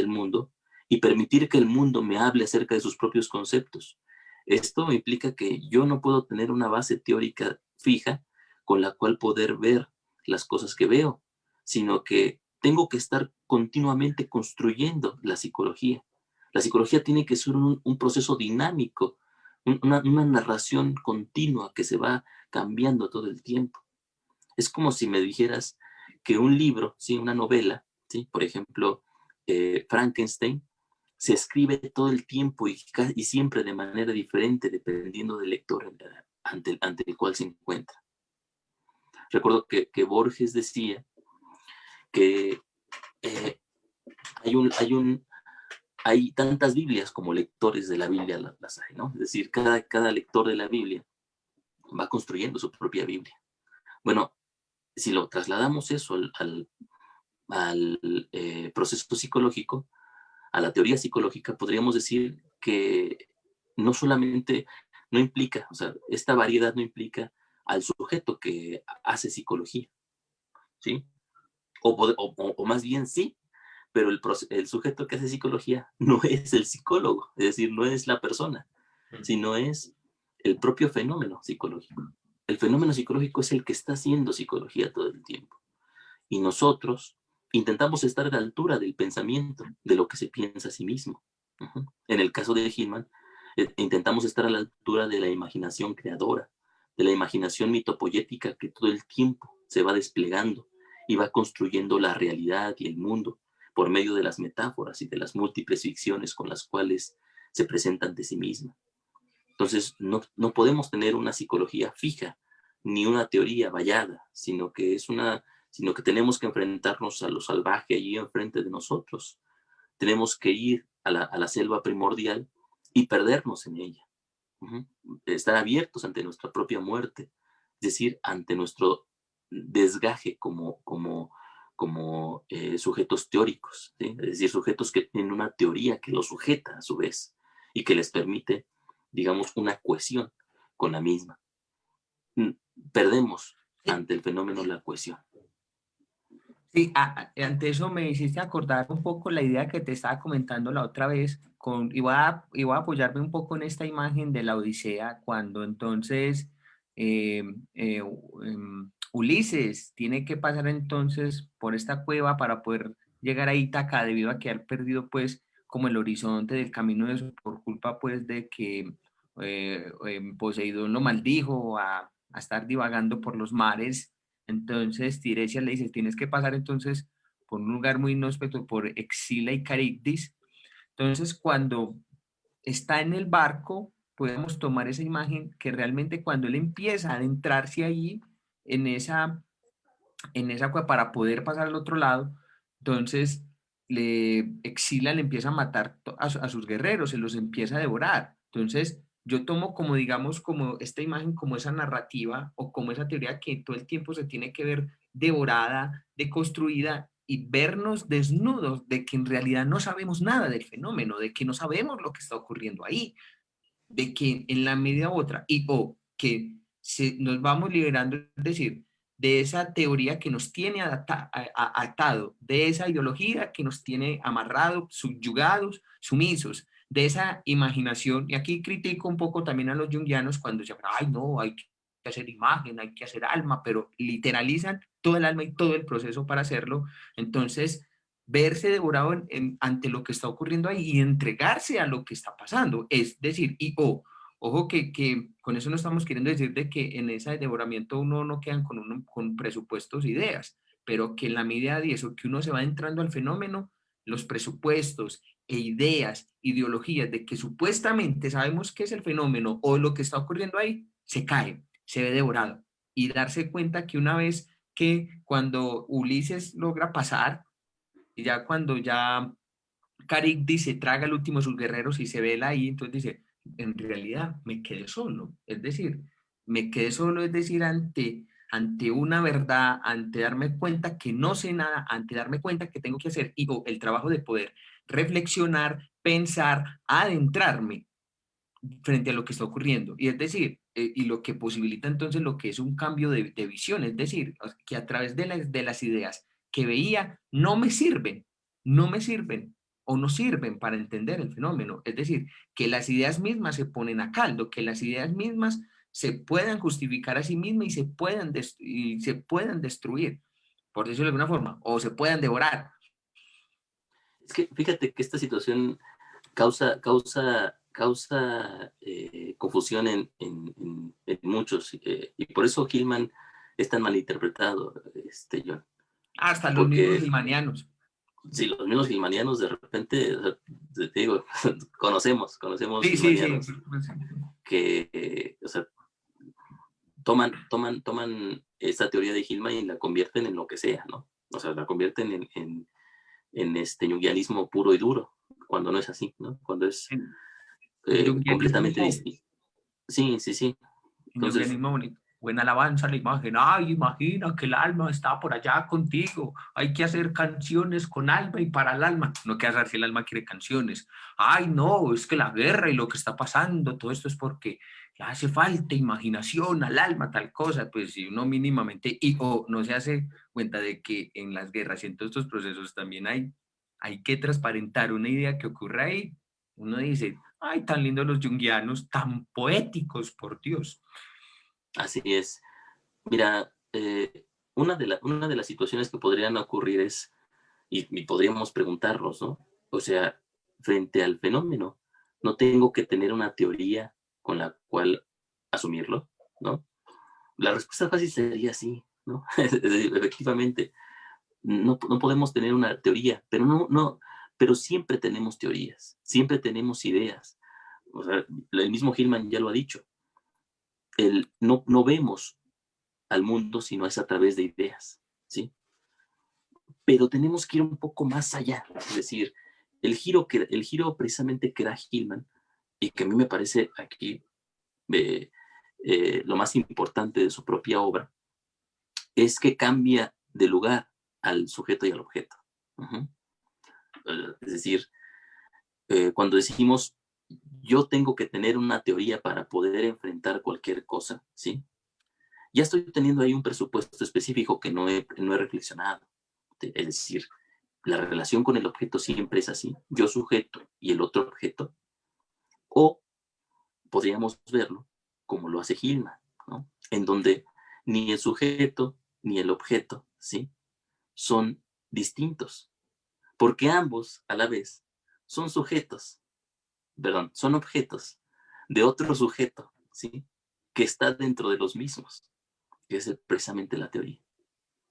mundo y permitir que el mundo me hable acerca de sus propios conceptos. Esto implica que yo no puedo tener una base teórica fija con la cual poder ver las cosas que veo, sino que tengo que estar continuamente construyendo la psicología. La psicología tiene que ser un proceso dinámico, una narración continua que se va cambiando todo el tiempo. Es como si me dijeras que un libro, ¿sí? Una novela, ¿sí? Por ejemplo, Frankenstein, se escribe todo el tiempo y siempre de manera diferente dependiendo del lector ante el cual se encuentra. Recuerdo que Borges decía que eh, hay tantas Biblias como lectores de la Biblia las hay, ¿no? Es decir, cada lector de la Biblia va construyendo su propia Biblia. Bueno, si lo trasladamos eso al proceso psicológico, a la teoría psicológica, podríamos decir que no solamente no implica, o sea, esta variedad no implica al sujeto que hace psicología, ¿sí? O más bien sí, pero el sujeto que hace psicología no es el psicólogo, es decir, no es la persona, sino es el propio fenómeno psicológico. El fenómeno psicológico es el que está haciendo psicología todo el tiempo. Y nosotros intentamos estar a la altura del pensamiento, de lo que se piensa a sí mismo. Uh-huh. En el caso de Hillman, intentamos estar a la altura de la imaginación creadora, de la imaginación mitopoyética que todo el tiempo se va desplegando y va construyendo la realidad y el mundo por medio de las metáforas y de las múltiples ficciones con las cuales se presenta ante sí misma. Entonces, no podemos tener una psicología fija, ni una teoría vallada, sino que tenemos que enfrentarnos a lo salvaje allí enfrente de nosotros. Tenemos que ir a la selva primordial y perdernos en ella. Uh-huh. Estar abiertos ante nuestra propia muerte, es decir, ante nuestro desgaje como sujetos teóricos, ¿sí? Es decir, sujetos que tienen una teoría que los sujeta a su vez y que les permite, digamos, una cohesión con la misma. Perdemos sí, ante el fenómeno la cohesión. sí, ante eso me hiciste acordar un poco la idea que te estaba comentando la otra vez, y voy a apoyarme un poco en esta imagen de la Odisea, cuando entonces eh, Ulises tiene que pasar entonces por esta cueva para poder llegar a Ítaca debido a que ha perdido pues como el horizonte del camino de eso por culpa pues de que Poseidón lo maldijo a estar divagando por los mares. Entonces Tiresias le dice, tienes que pasar entonces por un lugar muy inhóspito, por Exila y Caribdis. Entonces cuando está en el barco, podemos tomar esa imagen que realmente cuando él empieza a adentrarse ahí en esa cueva para poder pasar al otro lado, entonces Exila le empieza a matar a sus guerreros, se los empieza a devorar. Entonces yo tomo como, digamos, como esta imagen, como esa narrativa o como esa teoría que todo el tiempo se tiene que ver devorada, deconstruida y vernos desnudos de que en realidad no sabemos nada del fenómeno, de que no sabemos lo que está ocurriendo ahí, de que en la medida u otra, y o que nos vamos liberando, es decir, de esa teoría que nos tiene atado, de esa ideología que nos tiene amarrados, subyugados, sumisos, de esa imaginación, y aquí critico un poco también a los junguianos cuando se habla, ay no, hay que hacer imagen, hay que hacer alma, pero literalizan todo el alma y todo el proceso para hacerlo, entonces verse devorado ante lo que está ocurriendo ahí y entregarse a lo que está pasando. Es decir, ojo que con eso no estamos queriendo decir de que en ese devoramiento uno no quedan con presupuestos e ideas, pero que en la medida de eso, que uno se va entrando al fenómeno, los presupuestos e ideas, ideologías de que supuestamente sabemos qué es el fenómeno o lo que está ocurriendo ahí, se cae, se ve devorado. Y darse cuenta que una vez que cuando Ulises logra pasar, y ya cuando ya Caribdis se traga el último de sus guerreros y se ve él ahí, entonces dice, en realidad me quedé solo. Es decir, me quedé solo, es decir, ante una verdad, ante darme cuenta que no sé nada, ante darme cuenta que tengo que hacer el trabajo de poder reflexionar, pensar, adentrarme frente a lo que está ocurriendo. Y es decir, y lo que posibilita entonces lo que es un cambio de visión, es decir, que a través de las ideas que veía no me sirven o no sirven para entender el fenómeno. Es decir, que las ideas mismas se ponen a caldo, que las ideas mismas se puedan justificar a sí mismas y se puedan destruir, por decirlo de alguna forma, o se puedan devorar. Es que fíjate que esta situación causa confusión en muchos, y por eso Hillman es tan malinterpretado, John. Hasta los mismos Porque gilmanianos. si los mismos gilmanianos de repente, o sea, te digo, conocemos Sí, sí, sí. gilmanianos que, o sea, toman esta teoría de Hillman y la convierten en lo que sea, ¿no? O sea, la convierten en este junguianismo puro y duro, cuando no es así, ¿no? Cuando es El completamente junguianismo, distinto. Sí, sí, sí. el Entonces, junguianismo bonito. Buena alabanza a la imagen. Ay, imagina que el alma está por allá contigo. Hay que hacer canciones con alma y para el alma. No, ¿qué hacer si el alma quiere canciones? Ay, no, es que la guerra y lo que está pasando, todo esto es porque le hace falta imaginación al alma, tal cosa. Pues si uno mínimamente, o no se hace cuenta de que en las guerras y en todos estos procesos también hay que transparentar una idea que ocurre ahí. Uno dice, ay, tan lindos los junguianos, tan poéticos, por Dios. así es. Mira, una de las situaciones que podrían ocurrir es, y podríamos preguntarnos, ¿no? O sea, frente al fenómeno, no tengo que tener una teoría con la cual asumirlo, ¿no? La respuesta fácil sería sí, ¿no? Efectivamente, no podemos tener una teoría, pero pero siempre tenemos teorías, siempre tenemos ideas. O sea, el mismo Hillman ya lo ha dicho, no vemos al mundo si no es a través de ideas, ¿sí? Pero tenemos que ir un poco más allá, es decir, el giro precisamente que da Hillman, y que a mí me parece aquí lo más importante de su propia obra, es que cambia de lugar al sujeto y al objeto. Uh-huh. Es decir, cuando decimos yo tengo que tener una teoría para poder enfrentar cualquier cosa, ¿sí? Ya estoy teniendo ahí un presupuesto específico que no he reflexionado. Es decir, la relación con el objeto siempre es así, yo sujeto y el otro objeto, o podríamos verlo como lo hace Hillman, ¿no? En donde ni el sujeto ni el objeto, ¿sí? Son distintos, porque ambos a la vez son sujetos, perdón, son objetos de otro sujeto, ¿sí? Que está dentro de los mismos, que es precisamente la teoría.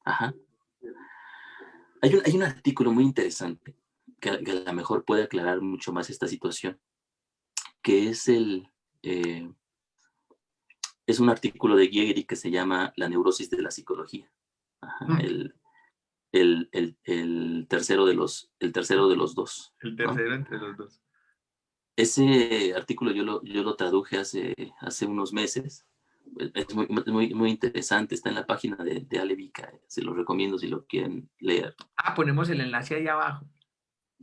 Ajá. Hay un artículo muy interesante que a lo mejor puede aclarar mucho más esta situación, que es un artículo de Giegeri que se llama La neurosis de la psicología. Ajá, el tercero de los dos. El ¿no? tercero entre los dos. Ese artículo yo lo traduje hace unos meses. Es muy interesante, está en la página de Alevica, se lo recomiendo si lo quieren leer. Ponemos el enlace ahí abajo.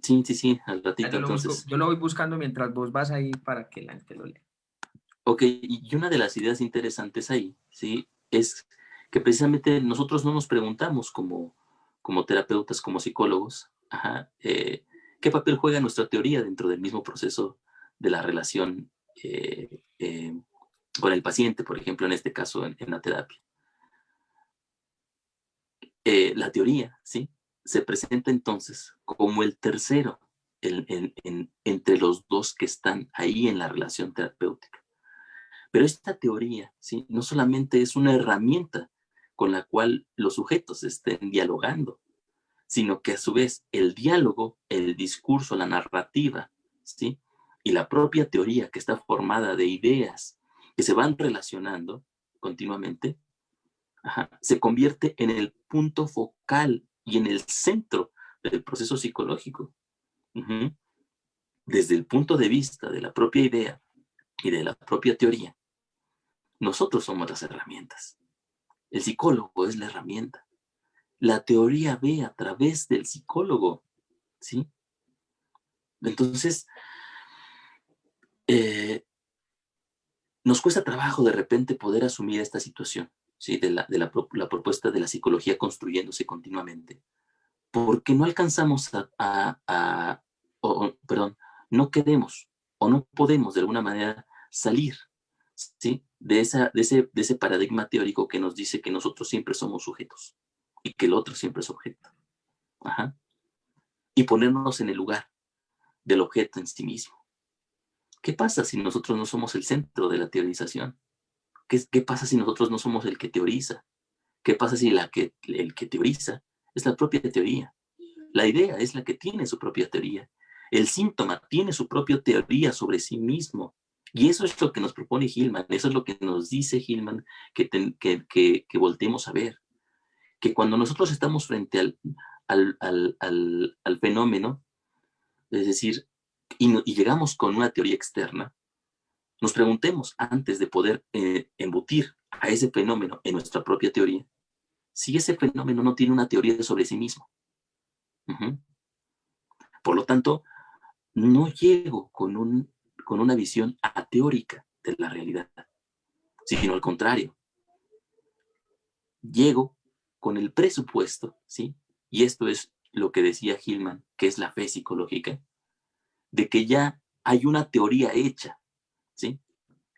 Sí, al ratito Yo lo busco, entonces. yo lo voy buscando mientras vos vas ahí para que la gente lo lea. Ok, y una de las ideas interesantes ahí, ¿sí? Es que precisamente nosotros no nos preguntamos como terapeutas, como psicólogos, ¿qué papel juega nuestra teoría dentro del mismo proceso de la relación con el paciente, por ejemplo, en este caso en la terapia? La teoría, ¿sí? Se presenta entonces como el tercero entre los dos que están ahí en la relación terapéutica. Pero esta teoría, ¿sí? No solamente es una herramienta con la cual los sujetos estén dialogando, sino que a su vez el diálogo, el discurso, la narrativa, ¿sí? Y la propia teoría que está formada de ideas que se van relacionando continuamente, se convierte en el punto focal y en el centro del proceso psicológico. Desde el punto de vista de la propia idea y de la propia teoría, nosotros somos las herramientas. El psicólogo es la herramienta. La teoría ve a través del psicólogo, ¿sí? Entonces, nos cuesta trabajo de repente poder asumir esta situación, ¿sí? La propuesta de la psicología construyéndose continuamente, porque no alcanzamos perdón, no queremos o no podemos de alguna manera salir, ¿sí? de ese paradigma teórico que nos dice que nosotros siempre somos sujetos y que el otro siempre es objeto. Ajá. Y ponernos en el lugar del objeto en sí mismo. ¿Qué pasa si nosotros no somos el centro de la teorización? ¿Qué pasa si nosotros no somos el que teoriza? ¿Qué pasa si el que teoriza es la propia teoría? La idea es la que tiene su propia teoría. El síntoma tiene su propia teoría sobre sí mismo. Y eso es lo que nos propone Hillman, eso es lo que nos dice Hillman que volteemos a ver. Que cuando nosotros estamos frente al fenómeno, es decir, y llegamos con una teoría externa, nos preguntemos antes de poder embutir a ese fenómeno en nuestra propia teoría, si ese fenómeno no tiene una teoría sobre sí mismo. Por lo tanto, no llego con una visión ateórica de la realidad, sino al contrario, llego con el presupuesto, ¿sí? Y esto es lo que decía Hillman, que es la fe psicológica, de que ya hay una teoría hecha, ¿sí?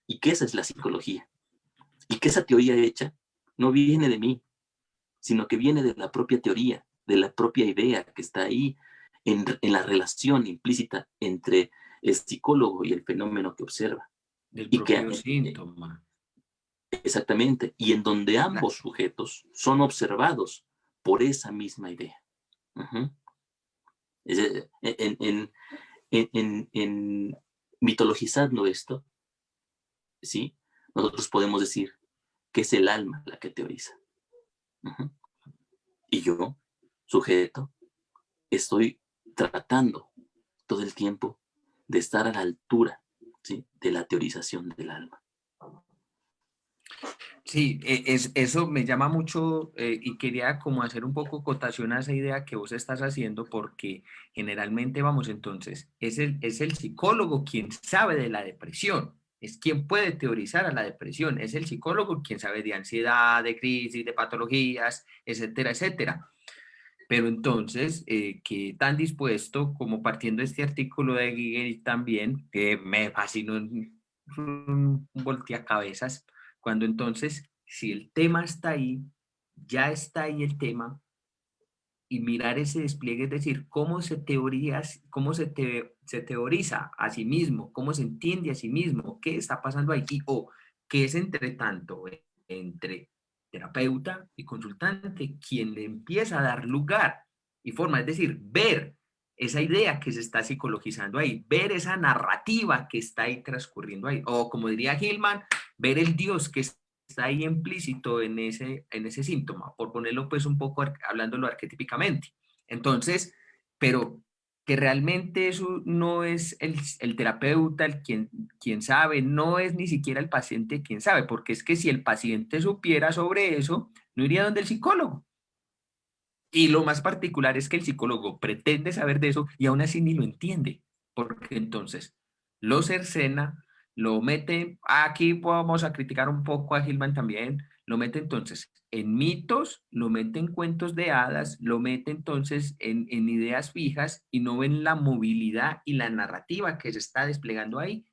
Y que esa es la psicología. Y que esa teoría hecha no viene de mí, sino que viene de la propia teoría, de la propia idea que está ahí en la relación implícita entre el psicólogo y el fenómeno que observa. Del Y propio que, síntoma. exactamente, y en donde ambos sujetos son observados por esa misma idea. En mitologizando esto, ¿sí? Nosotros podemos decir que es el alma la que teoriza. Y yo, sujeto, estoy tratando todo el tiempo de estar a la altura, ¿sí? De la teorización del alma. Sí, eso me llama mucho y quería como hacer un poco cotación a esa idea que vos estás haciendo porque generalmente, vamos, entonces, es el psicólogo quien sabe de la depresión, es quien puede teorizar a la depresión, es el psicólogo quien sabe de ansiedad, de crisis, de patologías, etcétera, etcétera. Pero entonces, ¿qué tan dispuesto, como partiendo de este artículo de Giger también, que me fascinó un volteacabezas, cuando entonces, si el tema está ahí, ya está ahí el tema, y mirar ese despliegue, es decir, cómo se teoriza a sí mismo, cómo se entiende a sí mismo, qué está pasando ahí, o qué es entre tanto, entre terapeuta y consultante, quien le empieza a dar lugar y forma, es decir, ver esa idea que se está psicologizando ahí, ver esa narrativa que está ahí transcurriendo ahí, o como diría Hillman, ver el Dios que está ahí implícito en ese síntoma, por ponerlo pues un poco hablándolo arquetípicamente. Entonces, pero que realmente eso no es el terapeuta quien sabe, no es ni siquiera el paciente quien sabe, porque es que si el paciente supiera sobre eso, no iría donde el psicólogo. Y lo más particular es que el psicólogo pretende saber de eso y aún así ni lo entiende, porque entonces lo cercena, lo mete, aquí vamos a criticar un poco a Gilman también, lo mete entonces en mitos, lo mete en cuentos de hadas, lo mete entonces en ideas fijas y no ven la movilidad y la narrativa que se está desplegando ahí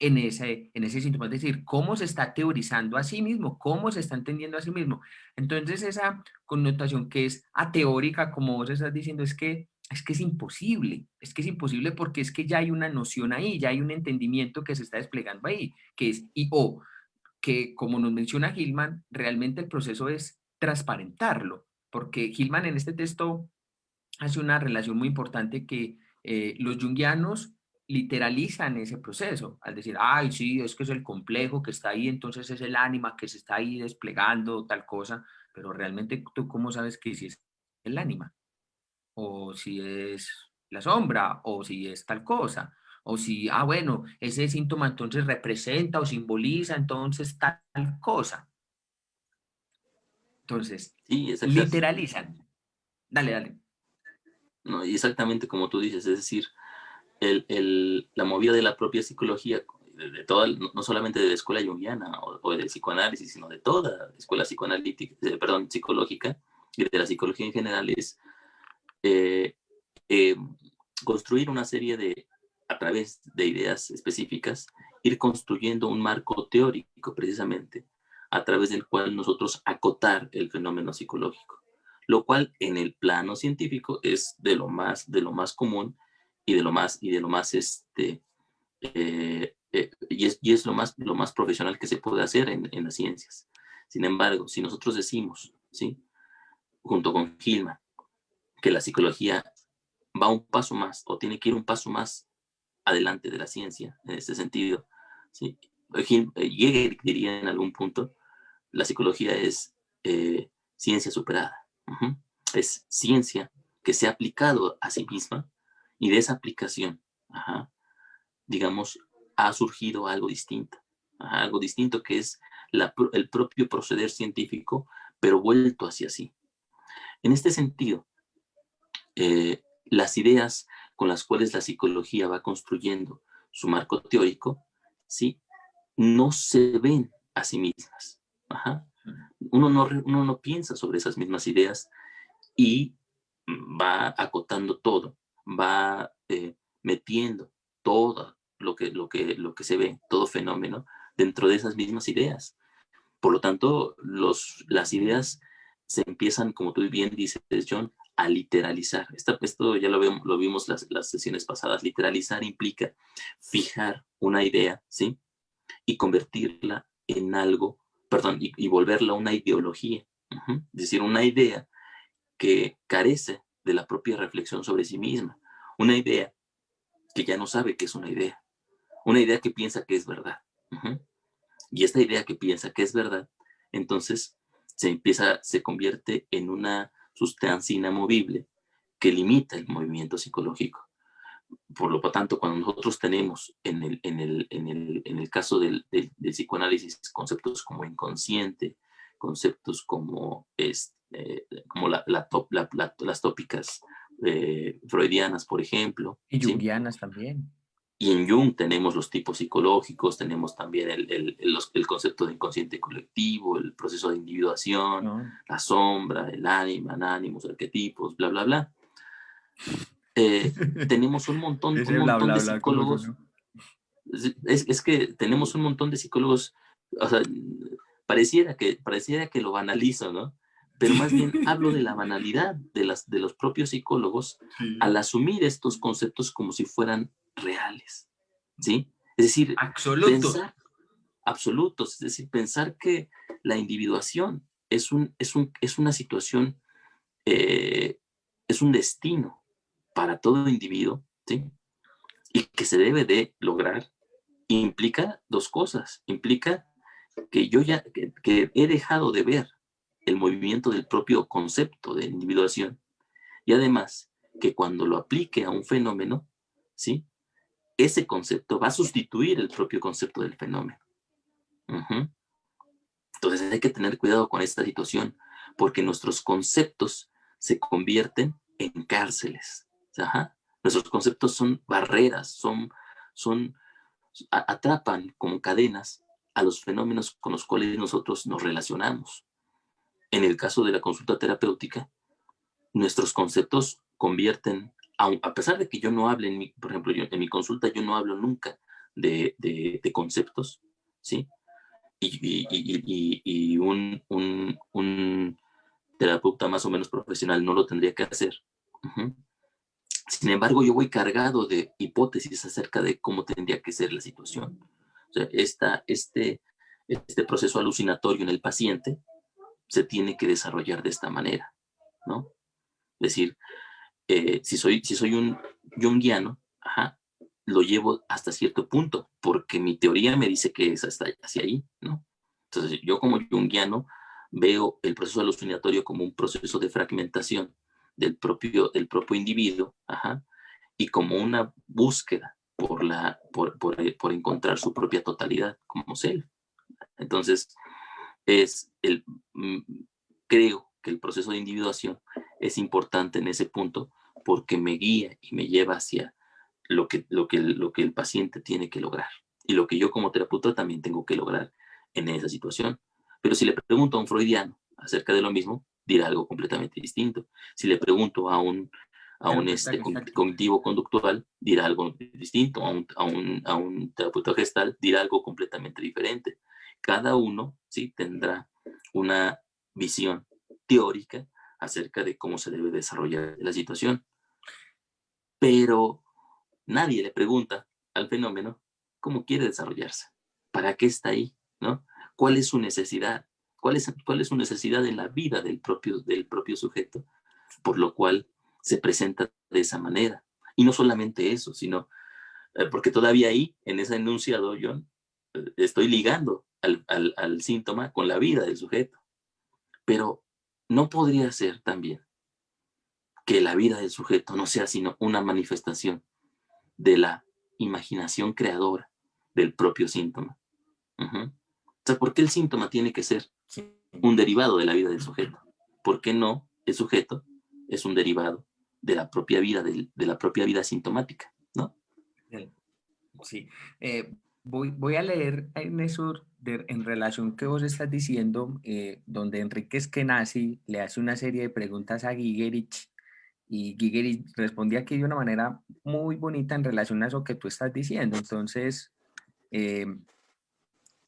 en ese síntoma, es decir, cómo se está teorizando a sí mismo, cómo se está entendiendo a sí mismo. Entonces, esa connotación que es ateórica, como vos estás diciendo, es que es que es imposible porque es que ya hay una noción ahí, ya hay un entendimiento que se está desplegando ahí, que es y o que, como nos menciona Hillman, realmente el proceso es transparentarlo, porque Hillman en este texto hace una relación muy importante que los junguianos literalizan ese proceso, al decir, ay, sí, es que es el complejo que está ahí, entonces es el ánima que se está ahí desplegando, tal cosa, pero realmente tú cómo sabes que si es el ánima, o si es la sombra, o si es tal cosa, o si, bueno, ese síntoma entonces representa o simboliza entonces tal cosa. Entonces, Sí, literalizan. Dale, dale. no, y exactamente como tú dices, es decir, la movida de la propia psicología, de toda, no solamente de la escuela junguiana o del psicoanálisis, sino de toda la escuela psicoanalítica, perdón, psicológica y de la psicología en general es eh, eh, construir una serie de, a través de ideas específicas, ir construyendo un marco teórico precisamente, a través del cual nosotros acotar el fenómeno psicológico, lo cual en el plano científico es de lo más común y de lo más y es lo más profesional que se puede hacer en las ciencias. Sin embargo, si nosotros decimos, ¿sí? Junto con Hillman, que la psicología va un paso más o tiene que ir un paso más adelante de la ciencia en este sentido, ¿sí? Jäger diría en algún punto, la psicología es ciencia superada. Uh-huh. Es ciencia que se ha aplicado a sí misma y de esa aplicación, ajá, digamos, ha surgido algo distinto. Ajá, algo distinto que es el propio proceder científico, pero vuelto hacia sí. En este sentido, las ideas con las cuales la psicología va construyendo su marco teórico, ¿sí? No se ven a sí mismas. Ajá. Uno no piensa sobre esas mismas ideas y va acotando todo, va metiendo todo lo que se ve, todo fenómeno, dentro de esas mismas ideas. Por lo tanto, las ideas se empiezan, como tú bien dices, John, a literalizar. Esto ya lo vimos las sesiones pasadas. Literalizar implica fijar una idea, ¿sí? Y convertirla en algo, perdón, y volverla una ideología. Uh-huh. Es decir, una idea que carece de la propia reflexión sobre sí misma. Una idea que ya no sabe que es una idea. Una idea que piensa que es verdad. Uh-huh. Y esta idea que piensa que es verdad, entonces se convierte en una sustancia inamovible que limita el movimiento psicológico. Por lo tanto, cuando nosotros tenemos en el caso del psicoanálisis conceptos como inconsciente, conceptos como, como las tópicas freudianas, por ejemplo, Y ¿sí? junguianas también. Y en Jung tenemos los tipos psicológicos, tenemos también el concepto de inconsciente colectivo, el proceso de individuación, ¿No? la sombra, el ánima, ánimos, arquetipos, bla, bla, bla. Tenemos un Ese bla, montón bla, de bla, como psicólogos. sonó. Es que tenemos un montón de psicólogos, o sea, pareciera que lo banalizo, ¿no? pero más bien hablo de la banalidad de los propios psicólogos al asumir estos conceptos como si fueran reales, ¿sí? Es decir, Absoluto. pensar absolutos, es decir, pensar que la individuación es una situación, es un destino para todo individuo, ¿sí? Y que se debe de lograr, implica dos cosas. Implica que yo ya que he dejado de ver el movimiento del propio concepto de individuación y además que cuando lo aplique a un fenómeno, ¿sí? Ese concepto va a sustituir el propio concepto del fenómeno. Uh-huh. Entonces hay que tener cuidado con esta situación porque nuestros conceptos se convierten en cárceles. Ajá. Nuestros conceptos son barreras, son atrapan como cadenas a los fenómenos con los cuales nosotros nos relacionamos. En el caso de la consulta terapéutica, nuestros conceptos convierten, a pesar de que yo no hable, por ejemplo, en mi consulta yo no hablo nunca de conceptos, ¿sí? Y un terapeuta más o menos profesional no lo tendría que hacer. Uh-huh. Sin embargo, yo voy cargado de hipótesis acerca de cómo tendría que ser la situación. O sea, este proceso alucinatorio en el paciente se tiene que desarrollar de esta manera, ¿no? Es decir, si soy un junguiano, ajá, lo llevo hasta cierto punto, porque mi teoría me dice que es hasta hacia ahí, ¿no? Entonces, yo como junguiano veo el proceso alucinatorio como un proceso de fragmentación del propio individuo, ajá, y como una búsqueda por encontrar su propia totalidad como self. Entonces, es el, creo que el proceso de individuación es importante en ese punto porque me guía y me lleva hacia lo que el paciente tiene que lograr y lo que yo como terapeuta también tengo que lograr en esa situación. Pero si le pregunto a un freudiano acerca de lo mismo, dirá algo completamente distinto. Si le pregunto a un cognitivo conductual, dirá algo distinto. A un terapeuta gestal, dirá algo completamente diferente. Cada uno, ¿sí?, tendrá una visión teórica acerca de cómo se debe desarrollar la situación. Pero nadie le pregunta al fenómeno cómo quiere desarrollarse, para qué está ahí, ¿no? ¿Cuál es su necesidad? ¿Cuál es su necesidad en la vida del propio sujeto? Por lo cual se presenta de esa manera. Y no solamente eso, sino porque todavía ahí, en ese enunciado, yo estoy ligando al síntoma con la vida del sujeto. Pero no podría ser también que la vida del sujeto no sea sino una manifestación de la imaginación creadora del propio síntoma. Uh-huh. O sea, ¿por qué el síntoma tiene que ser un derivado de la vida del sujeto? ¿Por qué no el sujeto es un derivado de la propia vida, de la propia vida sintomática, ¿no? Sí. Voy a leer en eso, en relación que vos estás diciendo, donde Enrique Eskenazi le hace una serie de preguntas a Gigerich y Gigerich responde aquí de una manera muy bonita en relación a eso que tú estás diciendo. Entonces,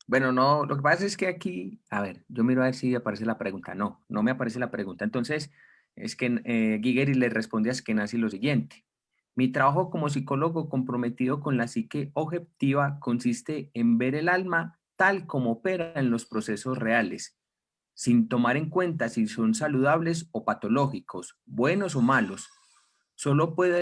bueno, no, lo que pasa es que aquí, a ver, yo miro a ver si aparece la pregunta. No, no me aparece la pregunta. Entonces, es que Gigerich le responde a Eskenazi lo siguiente. Mi trabajo como psicólogo comprometido con la psique objetiva consiste en ver el alma tal como opera en los procesos reales, sin tomar en cuenta si son saludables o patológicos, buenos o malos. Solo puedo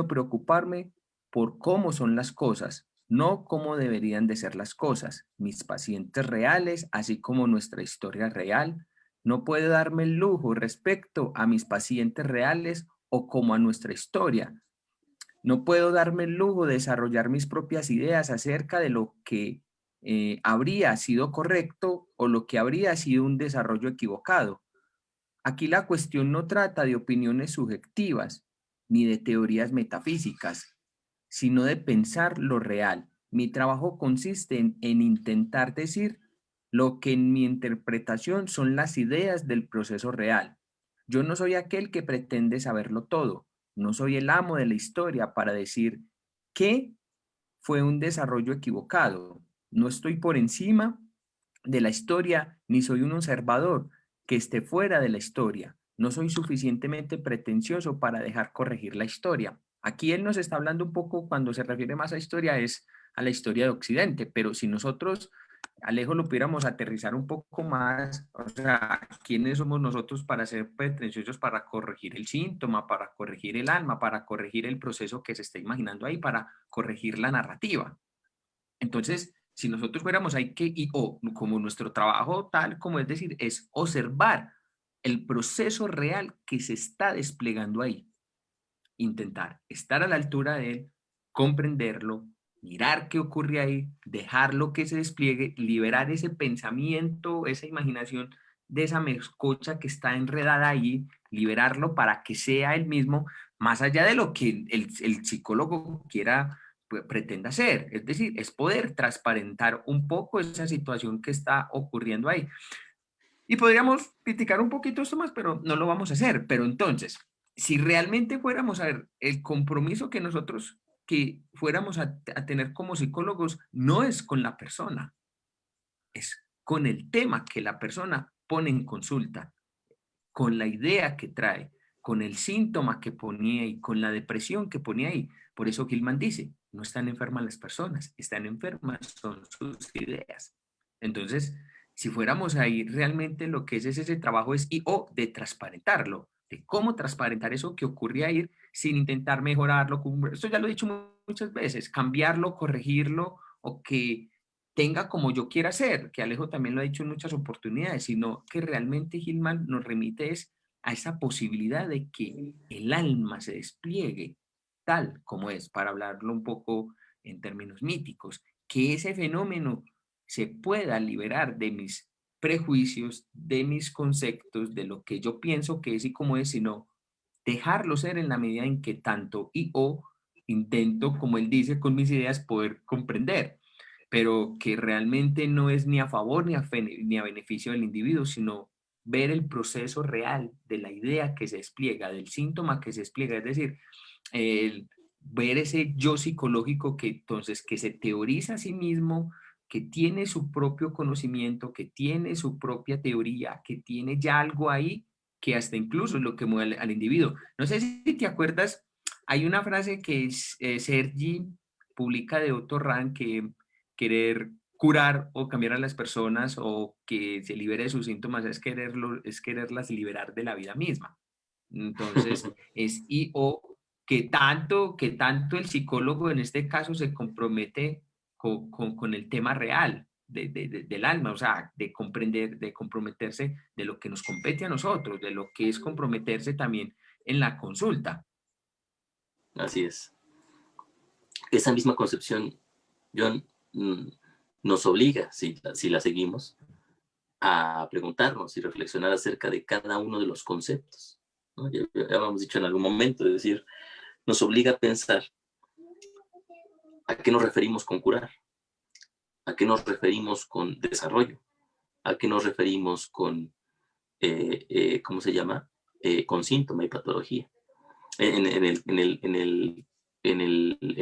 preocuparme por cómo son las cosas, no cómo deberían de ser las cosas. Mis pacientes reales, así como nuestra historia real, no puedo darme el lujo respecto a mis pacientes reales o como a nuestra historia. No puedo darme el lujo de desarrollar mis propias ideas acerca de lo que habría sido correcto o lo que habría sido un desarrollo equivocado. Aquí la cuestión no trata de opiniones subjetivas ni de teorías metafísicas, sino de pensar lo real. Mi trabajo consiste en intentar decir lo que en mi interpretación son las ideas del proceso real. Yo no soy aquel que pretende saberlo todo. No soy el amo de la historia para decir que fue un desarrollo equivocado. No estoy por encima de la historia, ni soy un observador que esté fuera de la historia. No soy suficientemente pretencioso para dejar corregir la historia. Aquí él nos está hablando un poco, cuando se refiere más a historia, es a la historia de Occidente, pero si nosotros, Alejo, lo pudiéramos aterrizar un poco más, o sea, ¿quiénes somos nosotros para ser pretenciosos, para corregir el síntoma, para corregir el alma, para corregir el proceso que se está imaginando ahí, para corregir la narrativa? Entonces, si nosotros fuéramos ahí que, y, o como nuestro trabajo tal como es decir, es observar el proceso real que se está desplegando ahí, intentar estar a la altura de él, comprenderlo, mirar qué ocurre ahí, dejarlo que se despliegue, liberar ese pensamiento, esa imaginación de esa mezcocha que está enredada ahí, liberarlo para que sea el mismo, más allá de lo que el psicólogo quiera, pues, pretenda hacer. Es decir, es poder transparentar un poco esa situación que está ocurriendo ahí. Y podríamos criticar un poquito esto más, pero no lo vamos a hacer. Pero entonces, si realmente fuéramos a ver el compromiso que nosotros que fuéramos a tener como psicólogos, no es con la persona, es con el tema que la persona pone en consulta, con la idea que trae, con el síntoma que ponía ahí, con la depresión que ponía ahí. Por eso Gilman dice, no están enfermas las personas, están enfermas son sus ideas. Entonces, si fuéramos ahí, realmente lo que es ese trabajo es y o de transparentarlo, de cómo transparentar eso que ocurre ahí sin intentar mejorarlo. Esto ya lo he dicho muchas veces, cambiarlo, corregirlo o que tenga como yo quiera ser, que Alejo también lo ha dicho en muchas oportunidades, sino que realmente Gilman nos remite es a esa posibilidad de que el alma se despliegue tal como es, para hablarlo un poco en términos míticos, que ese fenómeno se pueda liberar de mis prejuicios, de mis conceptos, de lo que yo pienso que es y cómo es, sino dejarlo ser en la medida en que tanto y o intento, como él dice, con mis ideas poder comprender, pero que realmente no es ni a favor ni a beneficio del individuo, sino ver el proceso real de la idea que se despliega, del síntoma que se despliega, es decir, el ver ese yo psicológico que entonces que se teoriza a sí mismo, que tiene su propio conocimiento, que tiene su propia teoría, que tiene ya algo ahí que hasta incluso es lo que mueve al individuo. No sé si te acuerdas, hay una frase que Sergi publica de Otto Rank, que querer curar o cambiar a las personas o que se libere de sus síntomas es quererlas liberar de la vida misma. Entonces, es y o que tanto el psicólogo en este caso se compromete con el tema real del alma, o sea, de comprender, de comprometerse de lo que nos compete a nosotros, de lo que es comprometerse también en la consulta. Así es. Esa misma concepción, John, nos obliga, si la seguimos, a preguntarnos y reflexionar acerca de cada uno de los conceptos, ¿no? Ya hemos dicho en algún momento, es decir, nos obliga a pensar a qué nos referimos con curar, a qué nos referimos con desarrollo, a qué nos referimos con, ¿cómo se llama? Con síntoma y patología. En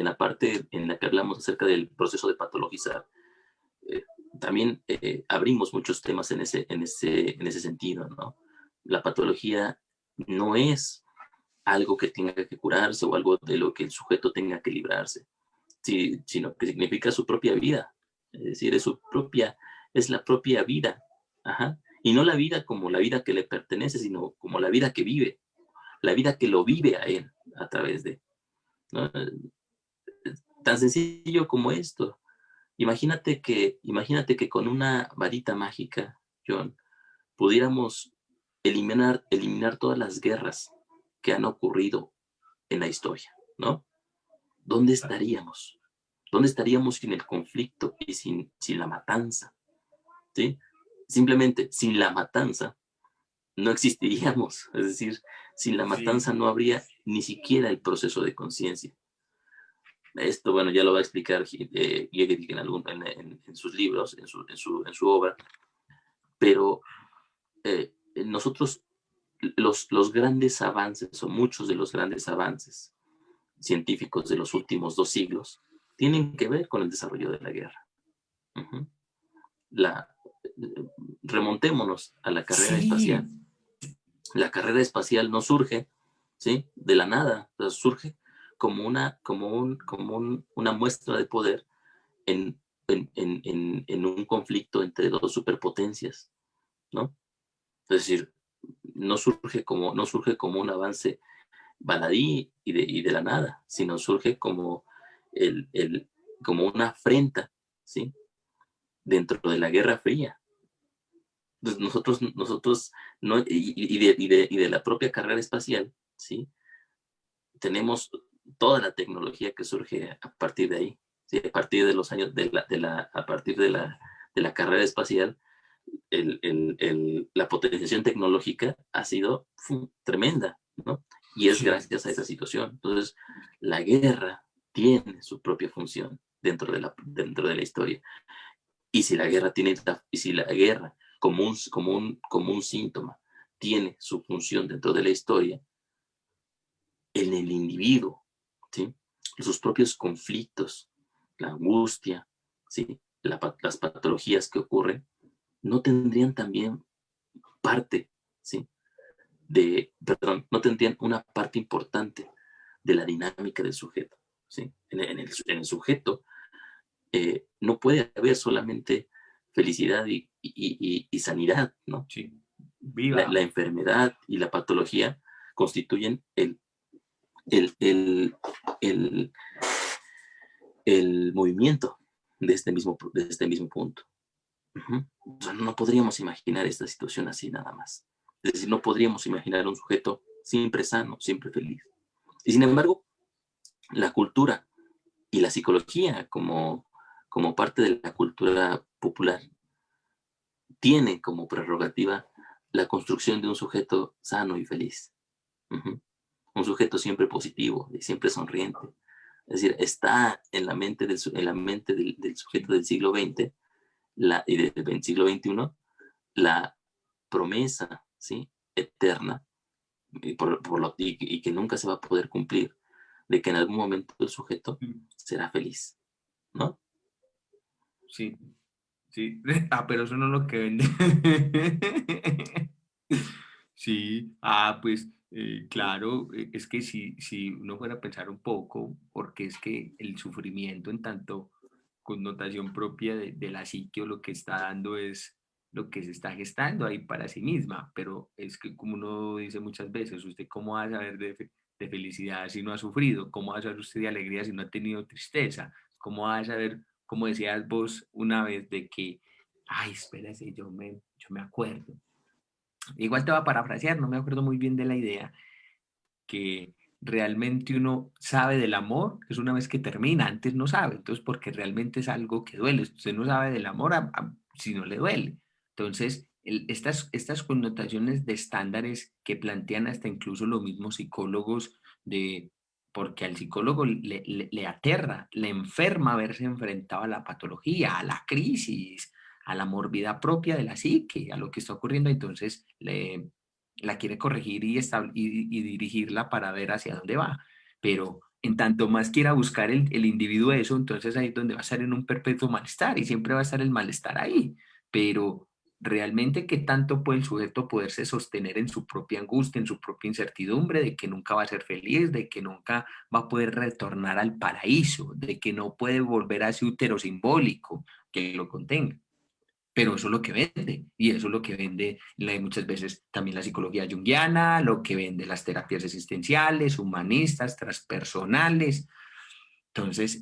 la parte en la que hablamos acerca del proceso de patologizar, eh, también abrimos muchos temas en ese sentido, ¿no? La patología no es algo que tenga que curarse o algo de lo que el sujeto tenga que librarse, sino que significa su propia vida, es decir, es la propia vida, ajá. Y no la vida como la vida que le pertenece, sino como la vida que vive, la vida que lo vive a él a través de, ¿no? Tan sencillo como esto. Imagínate que con una varita mágica, John, pudiéramos eliminar todas las guerras que han ocurrido en la historia, ¿no? ¿Dónde estaríamos? ¿Dónde estaríamos sin el conflicto y sin la matanza? ¿Sí? Simplemente sin la matanza no existiríamos. Es decir, sin la matanza Sí. no habría ni siquiera el proceso de conciencia. Esto, bueno, ya lo va a explicar Gehrig en sus libros, en su obra, pero nosotros, los grandes avances, o muchos de los grandes avances científicos de los últimos 2 siglos, tienen que ver con el desarrollo de la guerra. Uh-huh. remontémonos a la carrera Sí, espacial. La carrera espacial no surge, ¿sí?, de la nada, o sea, surge como una muestra de poder en un conflicto entre dos superpotencias, ¿no? Es decir, no surge como un avance baladí y de la nada, sino surge el, el, como una afrenta, ¿sí?, dentro de la Guerra Fría. Entonces nosotros no, y de la propia carrera espacial, ¿sí?, tenemos toda la tecnología que surge a partir de ahí, ¿sí? A partir de los años, a partir de la carrera espacial, la potenciación tecnológica ha sido tremenda, ¿no? Y es sí, gracias a esa situación. Entonces, la guerra tiene su propia función dentro de la historia. Y si la guerra como un síntoma tiene su función dentro de la historia, en el individuo, ¿sí?, sus propios conflictos, la angustia, ¿sí?, las patologías que ocurren, no tendrían también parte, ¿sí?, no tendrían una parte importante de la dinámica del sujeto, ¿sí? En el sujeto no puede haber solamente felicidad y sanidad, ¿no? sí. La Viva. enfermedad y la patología constituyen el, el, el, el movimiento de este mismo punto. Uh-huh. O sea, no podríamos imaginar esta situación así nada más. Es decir, no podríamos imaginar un sujeto siempre sano, siempre feliz. Y sin embargo, la cultura y la psicología como parte de la cultura popular tienen como prerrogativa la construcción de un sujeto sano y feliz. Uh-huh. Un sujeto siempre positivo y siempre sonriente. Es decir, está en la mente del sujeto del siglo XX y del siglo XXI la promesa, ¿sí?, eterna y que nunca se va a poder cumplir, de que en algún momento el sujeto será feliz, ¿no? Sí, sí. Ah, pero eso no es lo que vende. Sí, pues claro, es que si uno fuera a pensar un poco, porque es que el sufrimiento en tanto connotación propia de la psique o lo que está dando es lo que se está gestando ahí para sí misma, pero es que como uno dice muchas veces, ¿usted cómo va a saber de felicidad si no ha sufrido? ¿Cómo va a saber usted de alegría si no ha tenido tristeza? ¿Cómo va a saber, como decías vos una vez, de que, ay, espérese, yo me acuerdo? Igual te va a parafrasear, no me acuerdo muy bien de la idea, que realmente uno sabe del amor es una vez que termina, antes no sabe, entonces porque realmente es algo que duele, usted no sabe del amor si no le duele. Entonces, estas connotaciones de estándares que plantean hasta incluso los mismos psicólogos, porque al psicólogo le aterra, le enferma verse enfrentado a la patología, a la crisis, a la morbidad propia de la psique, a lo que está ocurriendo, entonces la quiere corregir y dirigirla para ver hacia dónde va. Pero en tanto más quiera buscar el individuo eso, entonces ahí es donde va a estar en un perpetuo malestar y siempre va a estar el malestar ahí. Pero realmente, ¿qué tanto puede el sujeto poderse sostener en su propia angustia, en su propia incertidumbre de que nunca va a ser feliz, de que nunca va a poder retornar al paraíso, de que no puede volver a ese útero simbólico que lo contenga? Pero eso es lo que vende, y eso es lo que vende muchas veces también la psicología junguiana, lo que vende las terapias existenciales, humanistas, transpersonales. Entonces,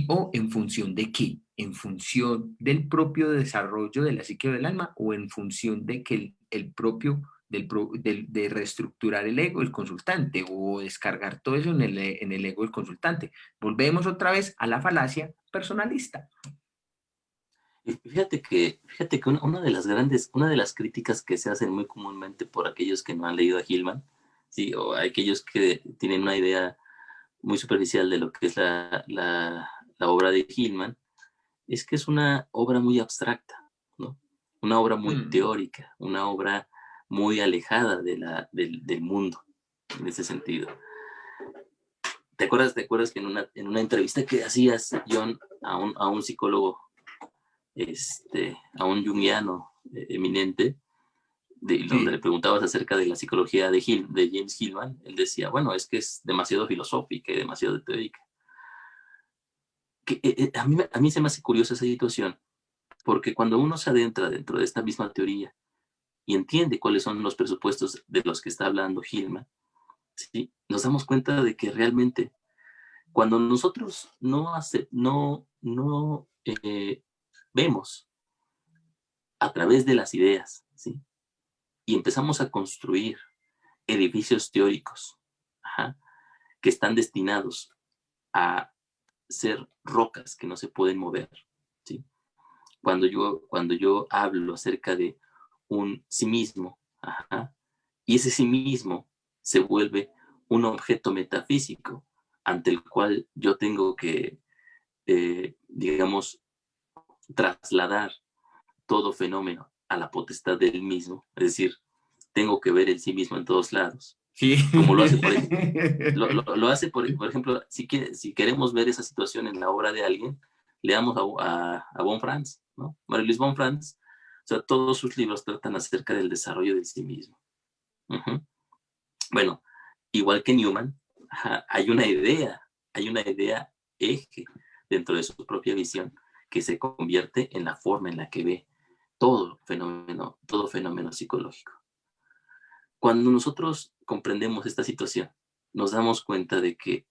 ¿o en función de qué? ¿En función del propio desarrollo de la psique del alma o en función de que el propio, de reestructurar el ego del consultante o descargar todo eso en el ego del consultante? Volvemos otra vez a la falacia personalista. Y fíjate que una de las críticas que se hacen muy comúnmente por aquellos que no han leído a Hillman, sí, o aquellos que tienen una idea muy superficial de lo que es la obra de Hillman, es que es una obra muy abstracta, ¿no? Una obra muy Hmm. teórica, una obra muy alejada del mundo, en ese sentido. ¿Te acuerdas que en una entrevista que hacías, John, a un psicólogo a un junguiano eminente, donde Sí. le preguntabas acerca de la psicología de James Hillman, él decía, bueno, es que es demasiado filosófica y demasiado teórica. A mí se me hace curiosa esa situación, porque cuando uno se adentra dentro de esta misma teoría y entiende cuáles son los presupuestos de los que está hablando Hillman, ¿sí? Nos damos cuenta de que realmente cuando nosotros no vemos a través de las ideas, ¿sí? Y empezamos a construir edificios teóricos, ajá, que están destinados a ser rocas que no se pueden mover, ¿sí? Cuando yo hablo acerca de un sí mismo, ajá, y ese sí mismo se vuelve un objeto metafísico ante el cual yo tengo que, digamos, trasladar todo fenómeno a la potestad del mismo, es decir, tengo que ver el sí mismo en todos lados, Sí. como lo hace, lo hace por ejemplo, si queremos ver esa situación en la obra de alguien, leamos a von Franz, ¿no? Marie-Louise von Franz, o sea, todos sus libros tratan acerca del desarrollo del sí mismo. Uh-huh. Bueno, igual que Newman, hay una idea eje dentro de su propia visión que se convierte en la forma en la que ve todo fenómeno psicológico. Cuando nosotros comprendemos esta situación, nos damos cuenta de que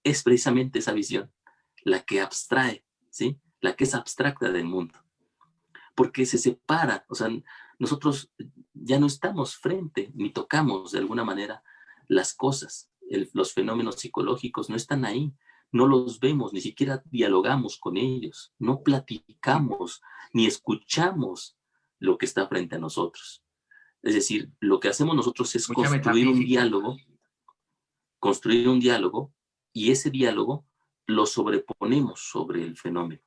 es precisamente esa visión la que abstrae, ¿sí? La que es abstracta del mundo, porque se separa, o sea, nosotros ya no estamos frente ni tocamos de alguna manera las cosas, los fenómenos psicológicos no están ahí, no los vemos, ni siquiera dialogamos con ellos, no platicamos ni escuchamos lo que está frente a nosotros. Es decir, lo que hacemos nosotros es Mucha metafísica. construir un diálogo y ese diálogo lo sobreponemos sobre el fenómeno.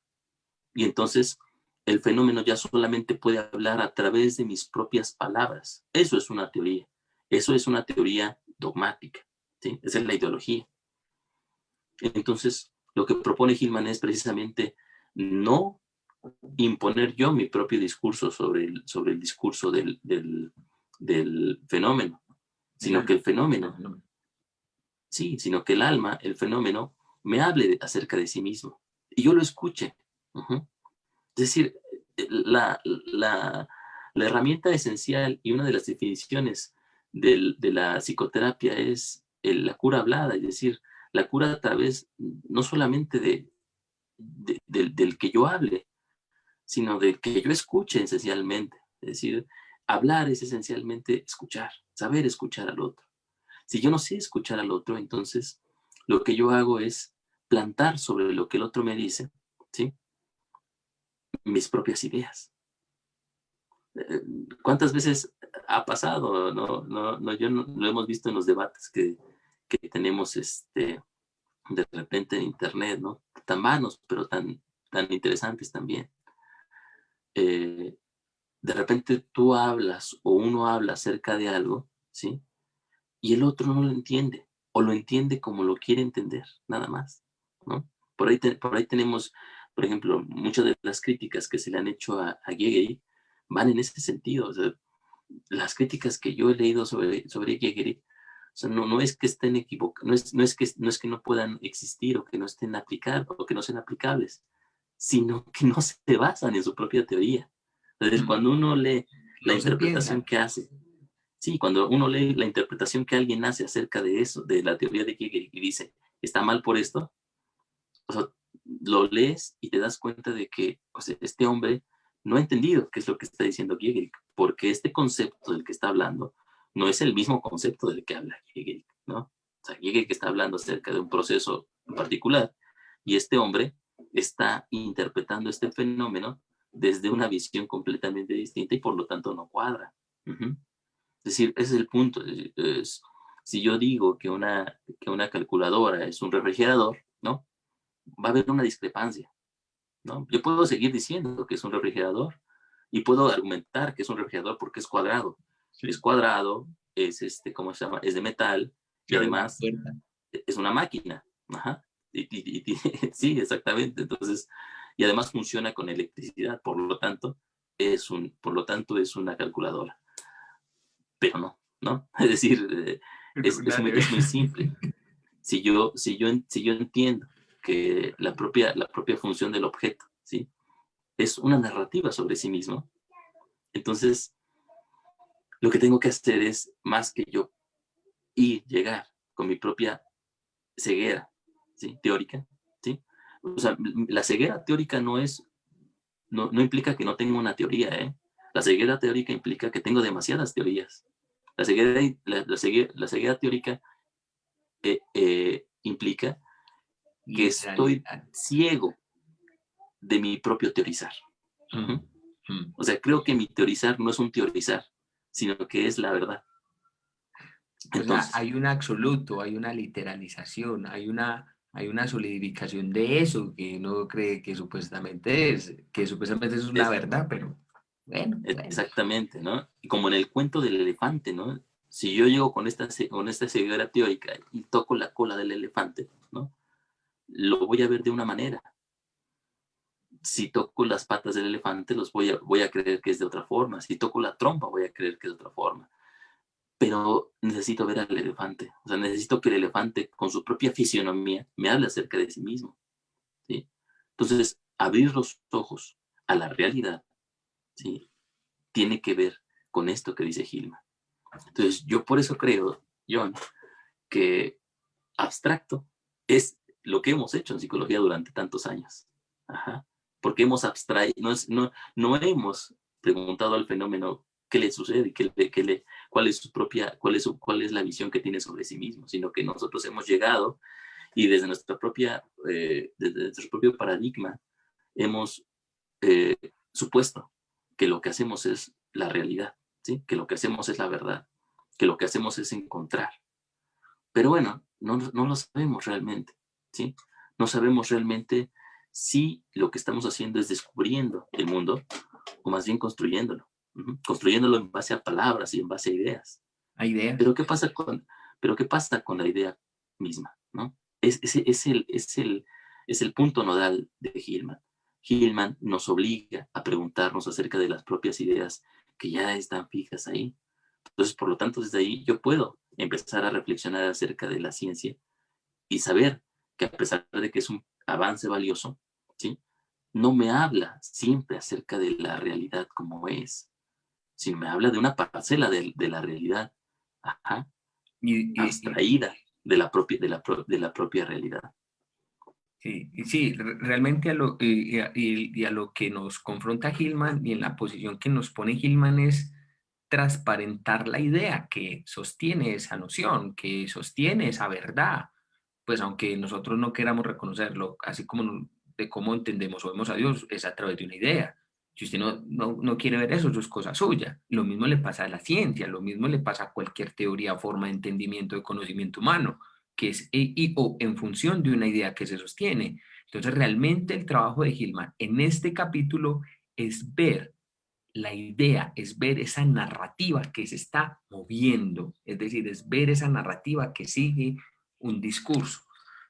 Y entonces el fenómeno ya solamente puede hablar a través de mis propias palabras. Eso es una teoría. Eso es una teoría dogmática. ¿Sí? Esa es la ideología. Entonces, lo que propone Hillman es precisamente no imponer yo mi propio discurso sobre el discurso del fenómeno, El sino que alma. el fenómeno, sí, sino que el alma, el fenómeno, me hable acerca de sí mismo y yo lo escuche. Uh-huh. Es decir, la herramienta esencial y una de las definiciones de la psicoterapia es la cura hablada, es decir, la cura a través no solamente del que yo hable, sino del que yo escuche esencialmente. Es decir, hablar es esencialmente escuchar, saber escuchar al otro. Si yo no sé escuchar al otro, entonces lo que yo hago es plantar sobre lo que el otro me dice, ¿sí? Mis propias ideas. ¿Cuántas veces ha pasado? Lo hemos visto en los debates que tenemos de repente en internet, ¿no? Tan vanos, pero tan interesantes también. De repente tú hablas o uno habla acerca de algo, ¿sí? Y el otro no lo entiende, o lo entiende como lo quiere entender, nada más, ¿no? Por ahí tenemos, por ejemplo, muchas de las críticas que se le han hecho a Gehry van en ese sentido. O sea, las críticas que yo he leído sobre Gehry, o sea, no es que estén equivocadas, no es que no puedan existir o que no estén aplicables o que no sean aplicables, sino que no se basan en su propia teoría. Entonces, cuando uno lee la No se interpretación piensan. que hace, sí, cuando uno lee la interpretación que alguien hace acerca de eso, de la teoría de Hegel, y dice, está mal por esto, o sea, lo lees y te das cuenta de que, o sea, este hombre no ha entendido qué es lo que está diciendo Hegel, porque este concepto del que está hablando no es el mismo concepto del que habla Hegel, ¿no? O sea, Hegel que está hablando acerca de un proceso en particular, y este hombre está interpretando este fenómeno desde una visión completamente distinta y por lo tanto no cuadra. Uh-huh. Es decir, ese es el punto. Si yo digo que una calculadora es un refrigerador, ¿no? Va a haber una discrepancia, ¿no? Yo puedo seguir diciendo que es un refrigerador y puedo argumentar que es un refrigerador porque es cuadrado. Es Sí. cuadrado, ¿cómo se llama? Es de metal y Se abre una además puerta. es una máquina. Ajá. Sí, exactamente. Entonces, y además funciona con electricidad, por lo tanto es una calculadora. Pero no, es decir, es muy simple. Si yo entiendo que la propia función del objeto, ¿sí? Es una narrativa sobre sí mismo, entonces lo que tengo que hacer es, más que yo llegar con mi propia ceguera, ¿sí? Teórica, ¿sí? O sea, la ceguera teórica no implica que no tenga una teoría, ¿eh? La ceguera teórica implica que tengo demasiadas teorías. La ceguera teórica implica que estoy Literalidad. ciego de mi propio teorizar. Mm, mm. O sea, creo que mi teorizar no es un teorizar, sino que es la verdad. O sea, Entonces, hay un absoluto, hay una literalización, hay una solidificación de eso que uno cree que supuestamente es una es verdad, pero bueno. exactamente, ¿no? Y como en el cuento del elefante, ¿no? Si yo llego con esta ceguera teórica y toco la cola del elefante, ¿no? Lo voy a ver de una manera. Si toco las patas del elefante, voy a creer que es de otra forma. Si toco la trompa, voy a creer que es de otra forma. Pero necesito ver al elefante. O sea, necesito que el elefante, con su propia fisionomía, me hable acerca de sí mismo, ¿sí? Entonces, abrir los ojos a la realidad, ¿sí? Tiene que ver con esto que dice Gilman. Entonces, yo por eso creo, John, que abstracto es lo que hemos hecho en psicología durante tantos años. Ajá. Porque hemos abstraído, no hemos preguntado al fenómeno qué le sucede, cuál es la visión que tiene sobre sí mismo, sino que nosotros hemos llegado y desde nuestro propio paradigma hemos supuesto que lo que hacemos es la realidad, ¿sí? Que lo que hacemos es la verdad, que lo que hacemos es encontrar. Pero bueno, no lo sabemos realmente, ¿sí? No sabemos realmente si lo que estamos haciendo es descubriendo el mundo o más bien construyéndolo. Construyéndolo en base a palabras y en base a ideas. Hay ideas. Pero ¿qué pasa con la idea misma, ¿no? Es el punto nodal de Hillman. Hillman nos obliga a preguntarnos acerca de las propias ideas que ya están fijas ahí. Entonces, por lo tanto, desde ahí yo puedo empezar a reflexionar acerca de la ciencia y saber que a pesar de que es un avance valioso, ¿sí? No me habla siempre acerca de la realidad como es, sino me habla de una parcela de la realidad, ajá, Y abstraída de la propia realidad. sí, y sí, realmente a lo que nos confronta Hillman y en la posición que nos pone Hillman es transparentar la idea que sostiene esa noción, que sostiene esa verdad, pues aunque nosotros no queramos reconocerlo, así como de cómo entendemos o vemos a Dios, es a través de una idea. Si usted no quiere ver eso, eso es cosa suya. Lo mismo le pasa a la ciencia, lo mismo le pasa a cualquier teoría, forma de entendimiento, de conocimiento humano, que es o en función de una idea que se sostiene. Entonces, realmente el trabajo de Hillman en este capítulo es ver la idea, es ver esa narrativa que se está moviendo, es decir, es ver esa narrativa que sigue un discurso,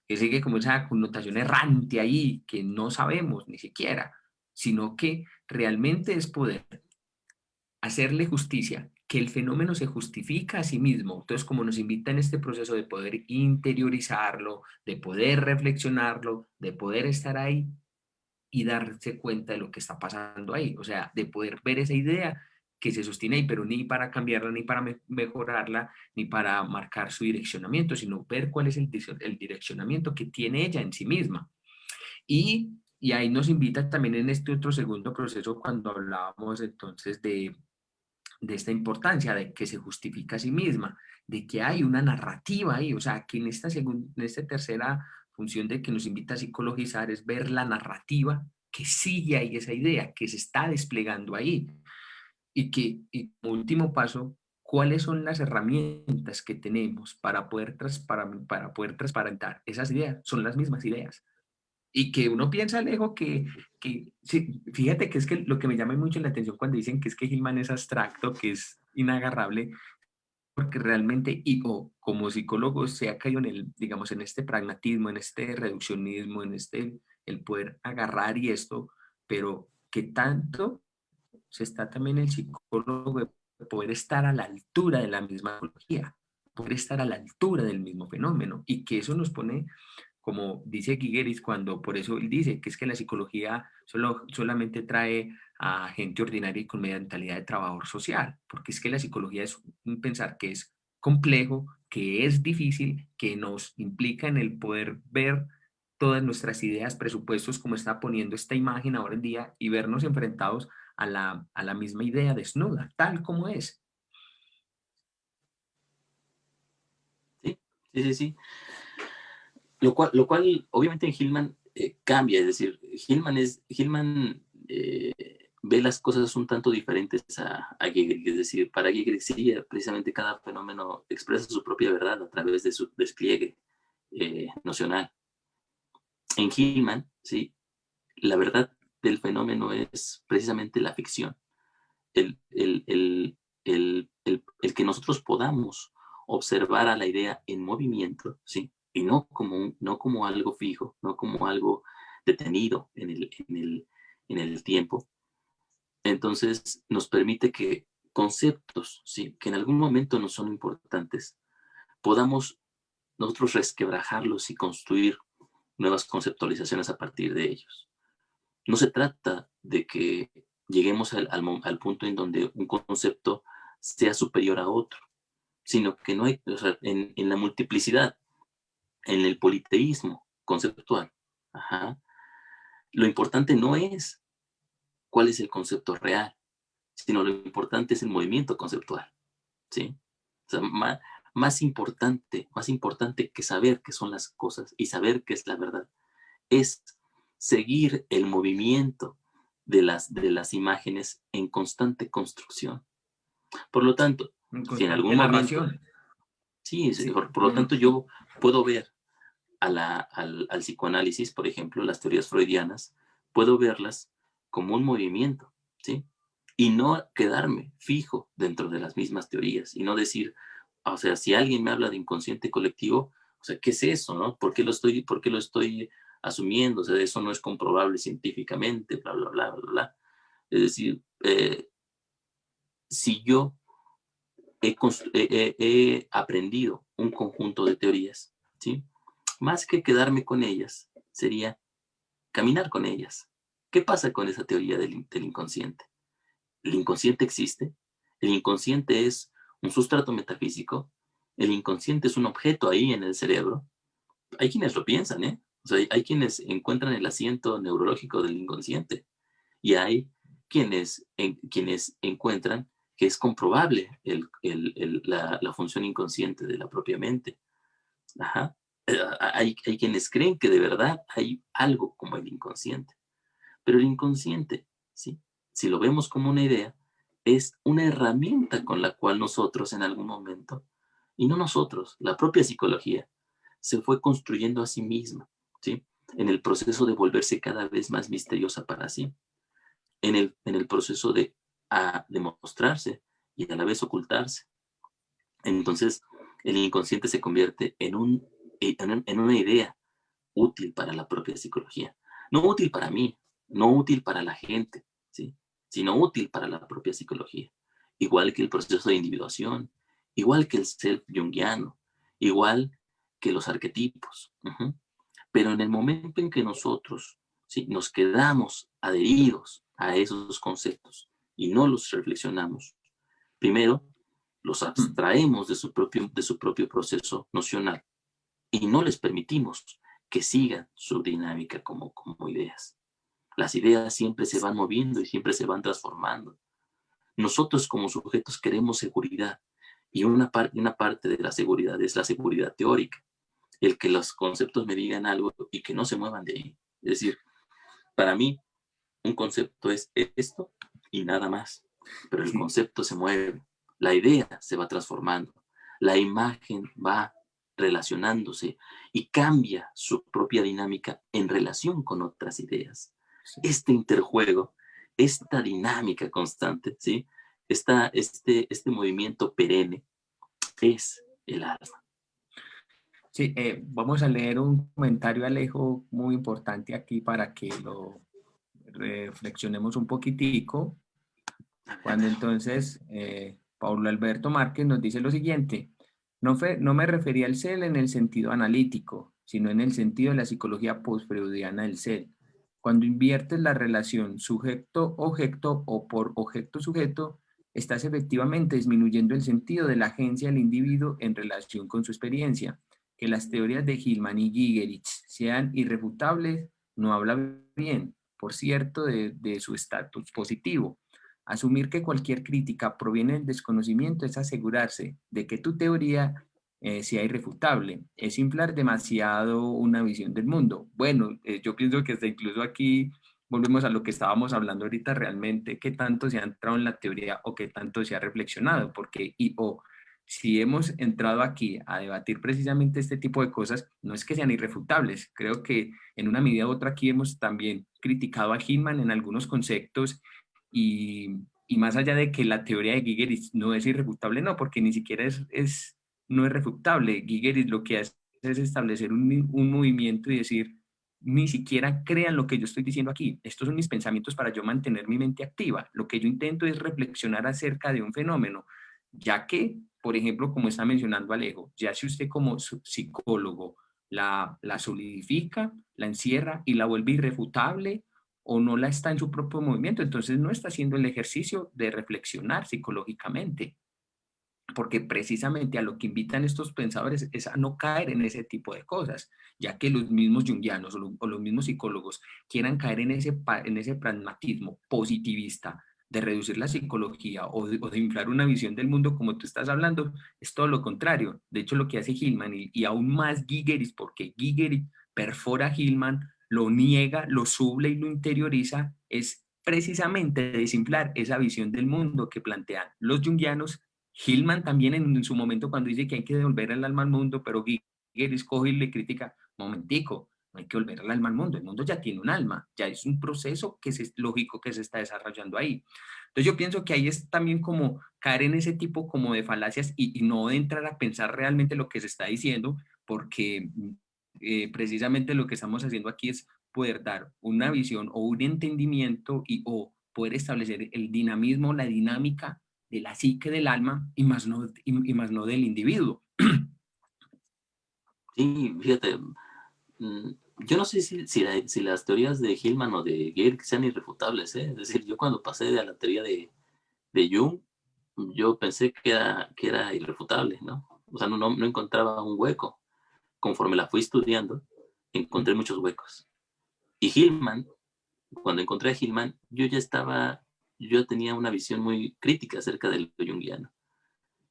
que sigue como esa connotación errante ahí, que no sabemos ni siquiera, sino que realmente es poder hacerle justicia, que el fenómeno se justifica a sí mismo. Entonces, como nos invita en este proceso de poder interiorizarlo, de poder reflexionarlo, de poder estar ahí y darse cuenta de lo que está pasando ahí, o sea, de poder ver esa idea que se sostiene ahí, pero ni para cambiarla, ni para mejorarla, ni para marcar su direccionamiento, sino ver cuál es el direccionamiento que tiene ella en sí misma. Y ahí nos invita también en este otro segundo proceso cuando hablábamos entonces de esta importancia de que se justifica a sí misma, de que hay una narrativa ahí, o sea, que en esta tercera función de que nos invita a psicologizar es ver la narrativa que sigue ahí esa idea, que se está desplegando ahí. Y como último paso, ¿cuáles son las herramientas que tenemos para poder transparentar esas ideas? Son las mismas ideas. Y que uno piensa, Alejo, que sí, fíjate que es que lo que me llama mucho la atención cuando dicen que es que Gilman es abstracto, que es inagarrable, porque realmente, o como psicólogo se ha caído digamos, en este pragmatismo, en este reduccionismo, en este el poder agarrar y esto, pero que tanto se está también el psicólogo de poder estar a la altura de la misma psicología, poder estar a la altura del mismo fenómeno, y que eso nos pone, como dice Guigueris, cuando por eso él dice que es que la psicología solamente trae a gente ordinaria y con mentalidad de trabajador social, porque es que la psicología es un pensar que es complejo, que es difícil, que nos implica en el poder ver todas nuestras ideas, presupuestos, como está poniendo esta imagen ahora en día, y vernos enfrentados a la misma idea desnuda, tal como es. Sí, sí, sí, sí. Lo cual obviamente en Hillman cambia, es decir, Hillman ve las cosas un tanto diferentes a Gehrig, es decir, para Gehrig sí, precisamente cada fenómeno expresa su propia verdad a través de su despliegue nocional. En Hillman, sí, la verdad del fenómeno es precisamente la ficción, el, el, el, el que nosotros podamos observar a la idea en movimiento, ¿sí? Y no como algo fijo, no como algo detenido en el tiempo. Entonces nos permite que conceptos, ¿sí? Que en algún momento nos son importantes, podamos nosotros resquebrajarlos y construir nuevas conceptualizaciones a partir de ellos. No se trata de que lleguemos al punto en donde un concepto sea superior a otro, sino que no hay, o sea, en la multiplicidad, en el politeísmo conceptual, ajá, lo importante no es cuál es el concepto real, sino lo importante es el movimiento conceptual, ¿sí? O sea, más importante que saber qué son las cosas y saber qué es la verdad, es seguir el movimiento de las imágenes en constante construcción. Por lo tanto, En si en algún constante momento, narración. sí, Sí. por lo tanto yo puedo ver al psicoanálisis, por ejemplo, las teorías freudianas, puedo verlas como un movimiento, ¿sí? Y no quedarme fijo dentro de las mismas teorías y no decir, o sea, si alguien me habla de inconsciente colectivo, o sea, ¿qué es eso, no? Por qué lo estoy asumiendo? O sea, eso no es comprobable científicamente, bla, bla, bla, bla, bla. Es decir, si yo he aprendido un conjunto de teorías, ¿sí? Más que quedarme con ellas, sería caminar con ellas. ¿Qué pasa con esa teoría del inconsciente? ¿El inconsciente existe? ¿El inconsciente es un sustrato metafísico? ¿El inconsciente es un objeto ahí en el cerebro? Hay quienes lo piensan, ¿eh? O sea, hay quienes encuentran el asiento neurológico del inconsciente y hay quienes encuentran que es comprobable la función inconsciente de la propia mente. Ajá. Hay quienes creen que de verdad hay algo como el inconsciente, pero el inconsciente, ¿sí? Si lo vemos como una idea, es una herramienta con la cual nosotros en algún momento, y no nosotros, la propia psicología, se fue construyendo a sí misma, ¿sí? En el proceso de volverse cada vez más misteriosa para sí, en el proceso de mostrarse y a la vez ocultarse. Entonces, el inconsciente se convierte en una idea útil para la propia psicología. No útil para mí, no útil para la gente, ¿sí? Sino útil para la propia psicología. Igual que el proceso de individuación, igual que el self junguiano, igual que los arquetipos. Pero en el momento en que nosotros, ¿sí?, nos quedamos adheridos a esos conceptos y no los reflexionamos, primero los abstraemos de su propio proceso nocional y no les permitimos que sigan su dinámica como ideas. Las ideas siempre se van moviendo y siempre se van transformando. Nosotros como sujetos queremos seguridad y una parte de la seguridad es la seguridad teórica, el que los conceptos me digan algo y que no se muevan de ahí. Es decir, para mí un concepto es esto y nada más, pero el Sí. concepto se mueve, la idea se va transformando, la imagen va relacionándose y cambia su propia dinámica en relación con otras ideas. Sí. Este interjuego, esta dinámica constante, ¿sí? Este movimiento perenne es el alma. Sí, vamos a leer un comentario, Alejo, muy importante aquí para que lo reflexionemos un poquitico. A Cuando ver. entonces Paulo Alberto Márquez nos dice lo siguiente: no me refería al ser en el sentido analítico, sino en el sentido de la psicología postfreudiana del ser. Cuando inviertes la relación sujeto-objeto o por objeto-sujeto, estás efectivamente disminuyendo el sentido de la agencia del individuo en relación con su experiencia. Que las teorías de Hillman y Gigerich sean irrefutables no habla bien, por cierto, de su estatus positivo. Asumir que cualquier crítica proviene del desconocimiento es asegurarse de que tu teoría sea irrefutable. Es inflar demasiado una visión del mundo. Bueno, yo pienso que hasta incluso aquí volvemos a lo que estábamos hablando ahorita realmente, qué tanto se ha entrado en la teoría o qué tanto se ha reflexionado, porque si hemos entrado aquí a debatir precisamente este tipo de cosas, no es que sean irrefutables. Creo que en una medida u otra aquí hemos también criticado a Hillman en algunos conceptos y más allá de que la teoría de Gigeris no es irrefutable, no, porque ni siquiera no es refutable. Gigeris lo que hace es establecer un movimiento y decir, ni siquiera crean lo que yo estoy diciendo aquí. Estos son mis pensamientos para yo mantener mi mente activa. Lo que yo intento es reflexionar acerca de un fenómeno, ya que, por ejemplo, como está mencionando Alejo, ya si usted como psicólogo la solidifica, la encierra y la vuelve irrefutable, o no la está en su propio movimiento, entonces no está haciendo el ejercicio de reflexionar psicológicamente, porque precisamente a lo que invitan estos pensadores es a no caer en ese tipo de cosas, ya que los mismos junguianos o los mismos psicólogos quieran caer en ese pragmatismo positivista de reducir la psicología o de inflar una visión del mundo como tú estás hablando, es todo lo contrario. De hecho, lo que hace Hillman y aún más Gigeris, porque Gigeris perfora a Hillman, lo niega, lo suble y lo interioriza, es precisamente desinflar esa visión del mundo que plantean los junguianos. Hillman también en su momento cuando dice que hay que devolver el alma al mundo, pero Gigeris coge y le critica, momentico, no hay que volver el alma al mundo ya tiene un alma, ya es un proceso que es lógico que se está desarrollando ahí. Entonces yo pienso que ahí es también como caer en ese tipo como de falacias y no de entrar a pensar realmente lo que se está diciendo, porque precisamente lo que estamos haciendo aquí es poder dar una visión o un entendimiento o poder establecer el dinamismo, la dinámica de la psique del alma y más no del individuo. Sí, fíjate, mm, yo no sé si las teorías de Hillman o de Gale sean irrefutables, ¿eh? Es decir, yo cuando pasé de la teoría de Jung, yo pensé que era irrefutable, ¿no? O sea, no encontraba un hueco. Conforme la fui estudiando, encontré muchos huecos. Y Hillman, cuando encontré a Hillman, yo tenía una visión muy crítica acerca del junguiano.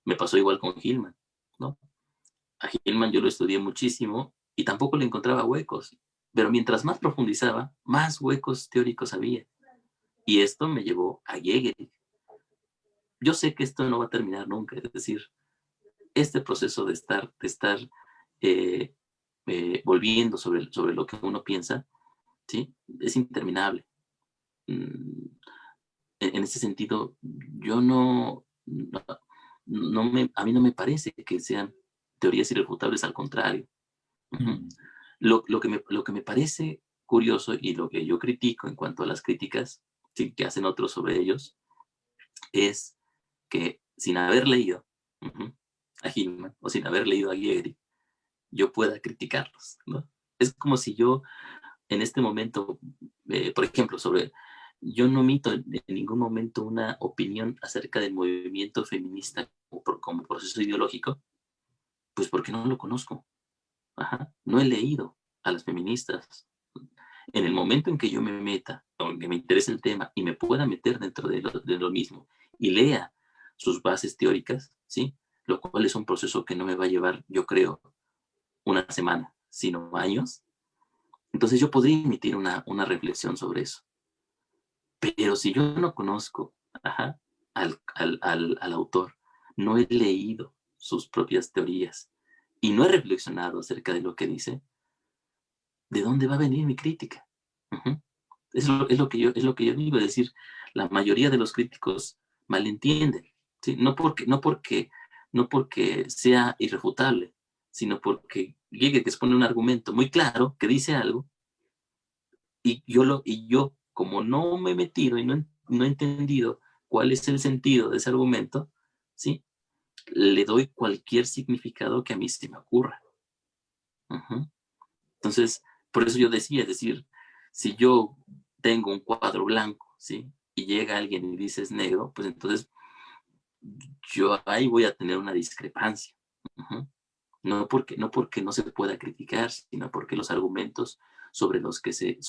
Me pasó igual con Hillman, ¿no? A Hillman yo lo estudié muchísimo y tampoco le encontraba huecos, pero mientras más profundizaba, más huecos teóricos había. Y esto me llevó a Hegel. Yo sé que esto no va a terminar nunca, es decir, este proceso de estar eh, volviendo sobre lo que uno piensa, ¿sí? Es interminable. Mm, en ese sentido, yo a mí no me parece que sean teorías irrefutables, al contrario. Uh-huh. Mm. Lo que me parece curioso y lo que yo critico en cuanto a las críticas, ¿sí?, que hacen otros sobre ellos, es que sin haber leído uh-huh, a Hillman o sin haber leído a Guerri, yo pueda criticarlos, ¿no? Es como si yo en este momento, por ejemplo, yo no omito en ningún momento una opinión acerca del movimiento feminista como proceso ideológico, pues porque no lo conozco. Ajá. No he leído a las feministas. En el momento en que yo me meta, o que me interese el tema y me pueda meter dentro de lo mismo y lea sus bases teóricas, ¿sí? Lo cual es un proceso que no me va a llevar, yo creo, una semana, sino años. Entonces yo podría emitir una reflexión sobre eso. Pero si yo no conozco, ajá, al autor, no he leído sus propias teorías y no he reflexionado acerca de lo que dice, ¿de dónde va a venir mi crítica? Uh-huh. Es lo que yo digo, es decir, la mayoría de los críticos malentienden, ¿sí? No porque sea irrefutable, sino porque llegue, que expone un argumento muy claro, que dice algo, y yo como no me he metido y no he entendido cuál es el sentido de ese argumento, ¿sí? Le doy cualquier significado que a mí se me ocurra. Ujú. Entonces, por eso yo decía, es decir, si yo tengo un cuadro blanco, ¿sí? Y llega alguien y dice es negro, pues entonces yo ahí voy a tener una discrepancia. Ujú. No porque no se pueda criticar, sino porque los argumentos sobre los que se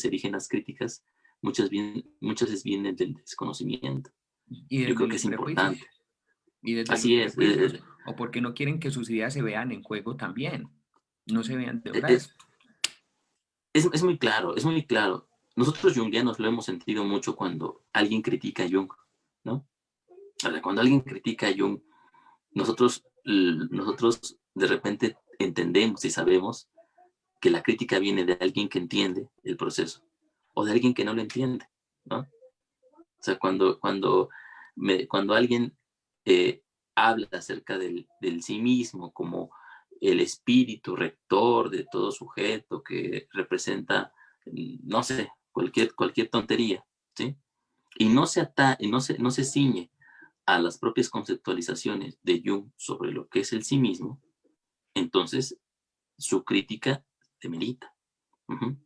erigen las críticas muchas veces vienen del desconocimiento. Y Yo desde creo que los es prejuicios. importante. Y desde los Así es. prejuicios. O porque no quieren que sus ideas se vean en juego también. No se vean Eh, eh, devoradas. es muy claro, es muy claro. Nosotros junguianos lo hemos sentido mucho cuando alguien critica a Jung, ¿no? O sea, cuando alguien critica a Jung, nosotros de repente entendemos y sabemos que la crítica viene de alguien que entiende el proceso o de alguien que no lo entiende, ¿no? O sea, cuando alguien habla acerca del sí mismo como el espíritu rector de todo sujeto que representa, no sé, cualquier tontería, ¿sí? Y no se ciñe a las propias conceptualizaciones de Jung sobre lo que es el sí mismo, entonces su crítica demerita. Ujú.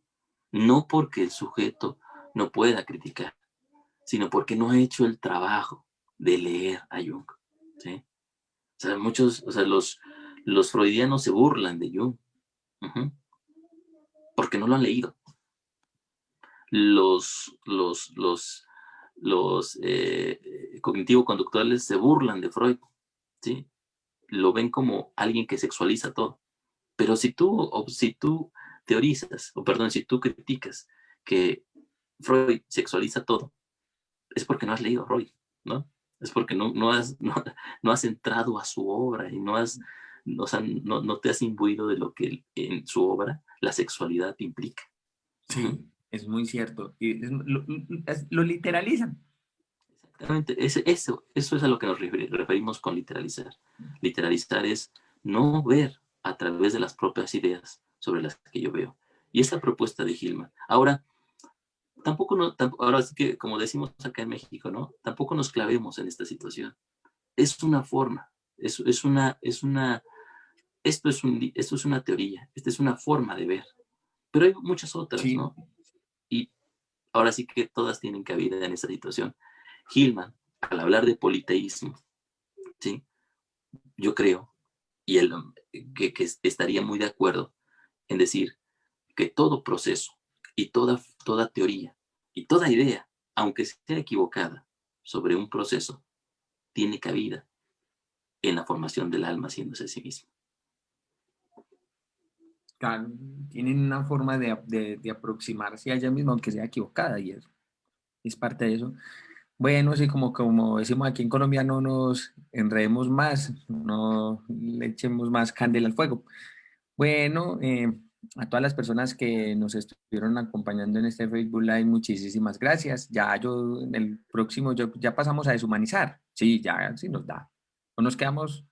No porque el sujeto no pueda criticar, sino porque no ha hecho el trabajo de leer a Jung, ¿sí? O sea, los freudianos se burlan de Jung, ujú, porque no lo han leído. Los cognitivo-conductuales se burlan de Freud, ¿sí? Lo ven como alguien que sexualiza todo. Pero si tú teorizas, o perdón, si tú criticas que Freud sexualiza todo, es porque no has leído a Freud, ¿no? Es porque no has entrado a su obra y o sea, no te has imbuido de lo que en su obra la sexualidad implica. Ujú. Sí, es muy cierto. Y lo literalizan. Exactamente, eso es a lo que nos referimos con literalizar. Literalizar es no ver a través de las propias ideas sobre las que yo veo. Y esa propuesta de Gilman. Ahora, ahora sí que, como decimos acá en México, ¿no? Tampoco nos clavemos en esta situación. Es una forma, esto es una teoría, esta es una forma de ver, pero hay muchas otras, Sí, ¿no? Y ahora sí que todas tienen cabida en esa situación. Hillman, al hablar de politeísmo, ¿sí? Yo creo, y él que estaría muy de acuerdo en decir que todo proceso y toda teoría y toda idea, aunque sea equivocada sobre un proceso, tiene cabida en la formación del alma haciéndose a sí mismo. claro, tienen una forma de aproximarse a ella misma, aunque sea equivocada, y es parte de eso. Bueno, sí, como decimos aquí en Colombia, no nos enredemos más, no le echemos más candela al fuego. Bueno, a todas las personas que nos estuvieron acompañando en este Facebook Live, muchísimas gracias. Ya yo en el próximo, ya pasamos a deshumanizar. Sí, ya sí nos da. O nos quedamos,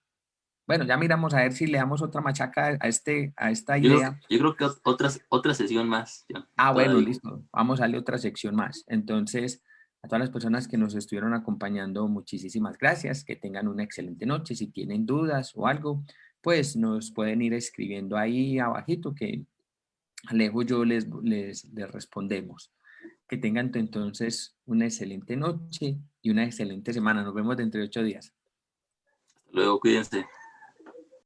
bueno, ya miramos a ver si le damos otra machaca a esta idea. Yo creo que otra sesión más, ya, Ah, bueno, todavía. listo. Vamos a darle otra sección más. Entonces, a todas las personas que nos estuvieron acompañando, muchísimas gracias. Que tengan una excelente noche. Si tienen dudas o algo, pues nos pueden ir escribiendo ahí abajito que Alejo yo les respondemos. Que tengan entonces una excelente noche y una excelente semana. Nos vemos dentro de 8 días. Hasta luego, cuídense.